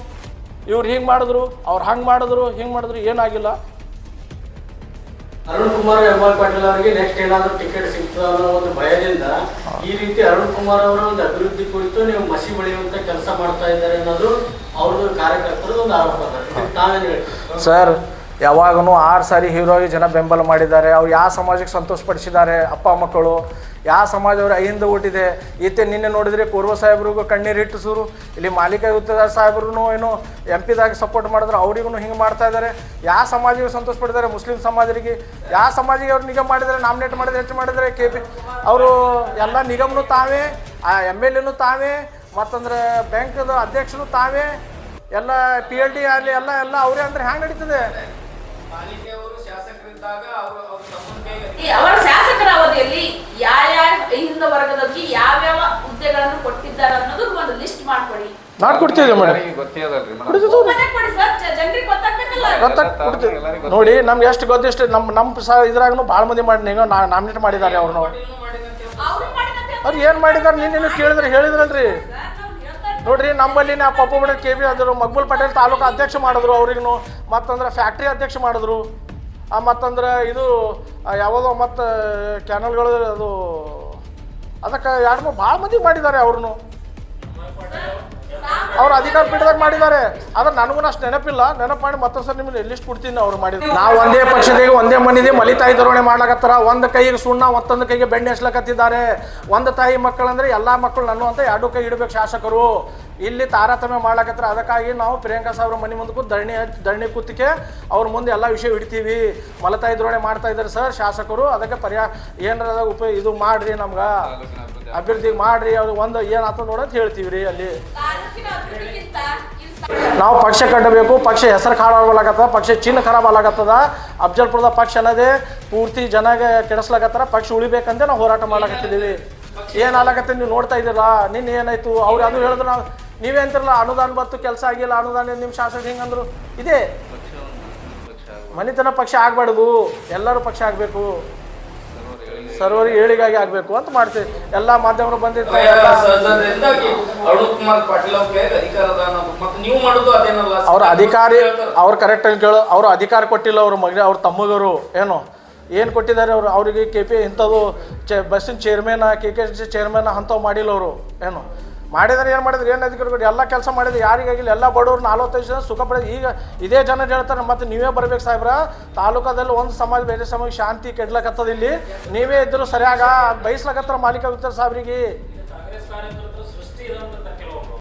ಇವ್ರು ಹಿಂಗೆ ಮಾಡಿದ್ರು, ಅವ್ರು ಹಂಗೆ ಮಾಡಿದ್ರು, ಹಿಂಗೆ ಮಾಡಿದ್ರು, ಏನಾಗಿಲ್ಲ. ಅರುಣ್ ಕುಮಾರ್ ಎಂ.ಆರ್. ಪಾಟೀಲ್ ಅವರಿಗೆ ನೆಕ್ಸ್ಟ್ ಏನಾದರೂ ಟಿಕೆಟ್ ಸಿಗ್ತದ ಅನ್ನೋ ಒಂದು ಭಯದಿಂದ ಈ ರೀತಿ ಅರುಣ್ ಕುಮಾರ್ ಅವರ ಒಂದು ಅಭಿವೃದ್ಧಿ ಕುರಿತು ನೀವು ಮಸಿ ಬಳಿಯುವಂತ ಕೆಲಸ ಮಾಡ್ತಾ ಇದ್ದಾರೆ ಅನ್ನೋದು ಅವ್ರದ್ದು ಕಾರ್ಯಕರ್ತರು ಒಂದು ಆರೋಪ ಇದೆ. ತಾವೇನು ಹೇಳ್ತೀವಿ ಸರ್? ಯಾವಾಗೂ 6 ಸಾರಿ ಹೀರೋಗೆ ಜನ ಬೆಂಬಲ ಮಾಡಿದ್ದಾರೆ. ಅವ್ರು ಯಾವ ಸಮಾಜಕ್ಕೆ ಸಂತೋಷಪಡಿಸಿದ್ದಾರೆ? ಅಪ್ಪ ಮಕ್ಕಳು ಯಾವ ಸಮಾಜ ಅವ್ರ ಐಯಿಂದ ಹುಟ್ಟಿದೆ. ಈತೆ ನಿನ್ನೆ ನೋಡಿದರೆ ಕೂರ್ವ ಸಾಹೇಬ್ರಿಗೂ ಕಣ್ಣೀರಿಟ್ಟು ಸೂರು, ಇಲ್ಲಿ ಮಾಲಿಕ ಗುತ್ತೇದಾರ್ ಸಾಹೇಬ್ರು ಏನು MP ದಾಗ ಸಪೋರ್ಟ್ ಮಾಡಿದ್ರು, ಅವರಿಗೂ ಹಿಂಗೆ ಮಾಡ್ತಾ ಇದ್ದಾರೆ. ಯಾವ ಸಮಾಜಿಗೆ ಸಂತೋಷ ಪಡಿದ್ದಾರೆ? ಮುಸ್ಲಿಂ ಸಮಾಜರಿಗೆ ಯಾವ ಸಮಾಜಿಗೆ ಅವ್ರು ನಿಗಮ ಮಾಡಿದ್ದಾರೆ, ನಾಮಿನೇಟ್ ಮಾಡಿದ್ರೆ ಹೆಚ್ಚು ಮಾಡಿದರೆ KP ಅವರು ಎಲ್ಲ ನಿಗಮನು ತಾವೇ, ಆ MLAನು ತಾವೇ, ಮತ್ತಂದ್ರೆ ಬ್ಯಾಂಕ್ದ ಅಧ್ಯಕ್ಷರು ತಾವೇ, ಎಲ್ಲ PLD ಆಗಲಿ ಎಲ್ಲ ಅವರೇ ಅಂದ್ರೆ ಹ್ಯಾಂಗೆ ನಡೀತದೆ? ಅವರ ಶಾಸಕರ ಅವಧಿಯಲ್ಲಿ ಯಾವ ಹಿಂದ ವರ್ಗದವರಿಗೆ ಯಾವ್ಯಾವ ಹುದ್ದೆಗಳನ್ನು ಕೊಟ್ಟಿದ್ದಾರೆ ಅನ್ನೋದು ಒಂದು ಲಿಸ್ಟ್ ಮಾಡ್ಕೊಡಿ. ಮಾಡ್ಕೊಡ್ತೀವಿ ಮೇಡಮ್, ನೋಡಿ ನಮ್ಗೆ ಎಷ್ಟು ಗೊತ್ತಿಷ್ಟು ನಮ್ಮ ಇದ್ರಾಗೂ ಭಾಳ ಮಂದಿ ಮಾಡಿ ನೀವು ನಾಮಿನೇಟ್ ಮಾಡಿದ್ದಾರೆ ಅವ್ರನ್ನ. ಅವ್ರು ಏನು ಮಾಡಿದ್ದಾರೆ ನಿನ್ನೇನು ಕೇಳಿದ್ರೆ ಹೇಳಿದ್ರಲ್ರಿ. ನೋಡ್ರಿ ನಮ್ಮಲ್ಲಿ ನಾ ಪಪ್ಪ ಬಿಡ KB ಆದರು, ಮಕ್ಬೂಲ್ ಪಟೇಲ್ ತಾಲೂಕು ಅಧ್ಯಕ್ಷ ಮಾಡಿದ್ರು, ಅವ್ರಿಗೂ ಮತ್ತಂದ್ರೆ ಫ್ಯಾಕ್ಟ್ರಿ ಅಧ್ಯಕ್ಷ ಮಾಡಿದ್ರು, ಮತ್ತಂದ್ರೆ ಇದು ಯಾವುದೋ ಮತ್ತು ಕ್ಯಾನಲ್ಗಳು ಅದು ಅದಕ್ಕೆ 2-3 ಭಾಳ ಮಂದಿ ಮಾಡಿದ್ದಾರೆ. ಅವ್ರನ್ನು ಅವ್ರು ಅಧಿಕಾರ ಪೀಠದಾಗ ಮಾಡಿದ್ದಾರೆ. ಆದ್ರೆ ನನಗೂ ಅಷ್ಟು ನೆನಪಿಲ್ಲ. ನೆನಪು ಮಾಡಿ ಮತ್ತೊಂದು ಸರ್ ನಿಮ್ಗೆ ಲಿಸ್ಟ್ ಕೊಡ್ತೀನಿ ಅವ್ರು ಮಾಡಿದ್ರು. ನಾವು ಒಂದೇ ಪಕ್ಷದಾಗ ಒಂದೇ ಮನಿದೆ ಮಲಿತಾಯಿ ಧೋರಣೆ ಮಾಡ್ಲಾಕತ್ತಾರ. ಒಂದು ಕೈಗೆ ಸುಣ್ಣ ಮತ್ತೊಂದು ಕೈಗೆ ಬೆಣ್ಣೆ ಹಚ್ಲಕತ್ತಿದ್ದಾರೆ. ಒಂದು ತಾಯಿ ಮಕ್ಕಳಂದ್ರೆ ಎಲ್ಲ ಮಕ್ಕಳು ನಾನು ಅಂತ 2 ಕೈ ಇಡಬೇಕು ಶಾಸಕರು. ಇಲ್ಲಿ ತಾರತಮ್ಯ ಮಾಡ್ಲಾಕತ್ತಾರ. ಅದಕ್ಕಾಗಿ ನಾವು ಪ್ರಿಯಾಂಕಾ ಸಾಹೇಬ್ರ ಮನೆ ಮುಂದೆ ಕೂತು ಧರಣಿ ಕೂತಿಕೆ ಅವ್ರ ಮುಂದೆ ಎಲ್ಲ ವಿಷಯ ಇಡ್ತೀವಿ. ಮಲತಾಯಿ ಧೋರಣೆ ಮಾಡ್ತಾ ಇದ್ದಾರೆ ಸರ್ ಶಾಸಕರು. ಅದಕ್ಕೆ ಏನಾರ ಇದು ಮಾಡ್ರಿ, ನಮ್ಗೆ ಅಭಿವೃದ್ಧಿ ಮಾಡ್ರಿ, ಅವ್ರು ಒಂದು ಏನಾಗ್ತದೆ ನೋಡೋದು ಹೇಳ್ತೀವಿ ರೀ. ಅಲ್ಲಿ ನಾವು ಪಕ್ಷ ಕಟ್ಟಬೇಕು. ಪಕ್ಷ ಹೆಸರು ಖರಾಬ್ ಆಗ್ಲಾಕತ್ತದ, ಪಕ್ಷ ಚಿನ್ನ ಖರಾಬ್ ಆಗ್ಲಾಕತ್ತದ. ಅಫ್ಜಲ್ಪುರದ ಪಕ್ಷ ಅನ್ನೋದೇ ಪೂರ್ತಿ ಜನಗೆ ಕೆಡಿಸ್ಲಾಕತ್ತಾರ. ಪಕ್ಷ ಉಳಿಬೇಕಂತ ನಾವು ಹೋರಾಟ ಮಾಡ್ಲಾಕತ್ತಿದ್ದೀವಿ. ಏನು ಆಗ್ಲಾಕತ್ತೆ ನೀವು ನೋಡ್ತಾ ಇದ್ದೀರಾ? ನಿನ್ನೆ ಏನಾಯ್ತು? ಅವ್ರು ಅದು ಹೇಳಿದ್ರು, ನಾವು ನೀವೇ ಅಂತಿರಲ್ಲ ಅನುದಾನ ಬತ್ತು ಕೆಲಸ ಆಗಿಲ್ಲ, ಅನುದಾನ ನಿಮ್ಮ ಶಾಸಕರು ಹಿಂಗಂದ್ರು. ಇದೇ ಮನಿತನ ಪಕ್ಷ ಆಗ್ಬಾರ್ದು, ಎಲ್ಲರೂ ಪಕ್ಷ ಆಗಬೇಕು, ಸರ್ವರಿಗೆ ಏಳಿಗಾಗಿ ಆಗಬೇಕು ಅಂತ ಮಾಡ್ತೀವಿ. ಎಲ್ಲ ಮಾಧ್ಯಮರು ಬಂದಿರ್ತಾರೆ. ಅವ್ರ ಅಧಿಕಾರಿ ಅವ್ರು ಕರೆಕ್ಟಾಗಿ ಕೇಳೋ, ಅವ್ರು ಅಧಿಕಾರ ಕೊಟ್ಟಿಲ್ಲ. ಅವ್ರ ಮಗ ಅವ್ರ ತಮ್ಮಗರು ಏನು ಕೊಟ್ಟಿದ್ದಾರೆ ಅವರು? ಅವರಿಗೆ KP ಇಂಥದ್ದು ಬಸ್ಸಿನ ಚೇರ್ಮನ್ KKRTC ಚೇರ್ಮನ್ ಅಂಥವು ಮಾಡಿಲ್ಲ ಅವರು. ಮಾಡಿದ್ರೆ ಏನು ಮಾಡಿದ್ರು? ಏನು ಅಧಿಕಾರ ಕೊಟ್ಟು ಎಲ್ಲ ಕೆಲಸ ಮಾಡಿದ್ರು. ಯಾರಿಗಾಗಿಲ್ಲ, ಎಲ್ಲ ಬಡವರು 45 ಜನ ಸುಖ ಪಡೆದು. ಈಗ ಇದೇ ಜನ ಹೇಳ್ತಾರೆ ಮತ್ತೆ ನೀವೇ ಬರ್ಬೇಕು ಸಾಹೇಬ್ರ, ತಾಲೂಕದಲ್ಲಿ ಒಂದು ಸಮಾಜ ಬೇರೆ ಸಮಾಜ ಶಾಂತಿ ಕೆಡ್ಲಕತ್ತದ, ಇಲ್ಲಿ ನೀವೇ ಇದ್ರು ಸರಿಯಾಗ ಬಯಸ್ಲಕತ್ತಾರ ಮಾಲೀಕ ಗುತ್ತೇದಾರ್ ಸಾಹೇಬ್ರಿಗೆ.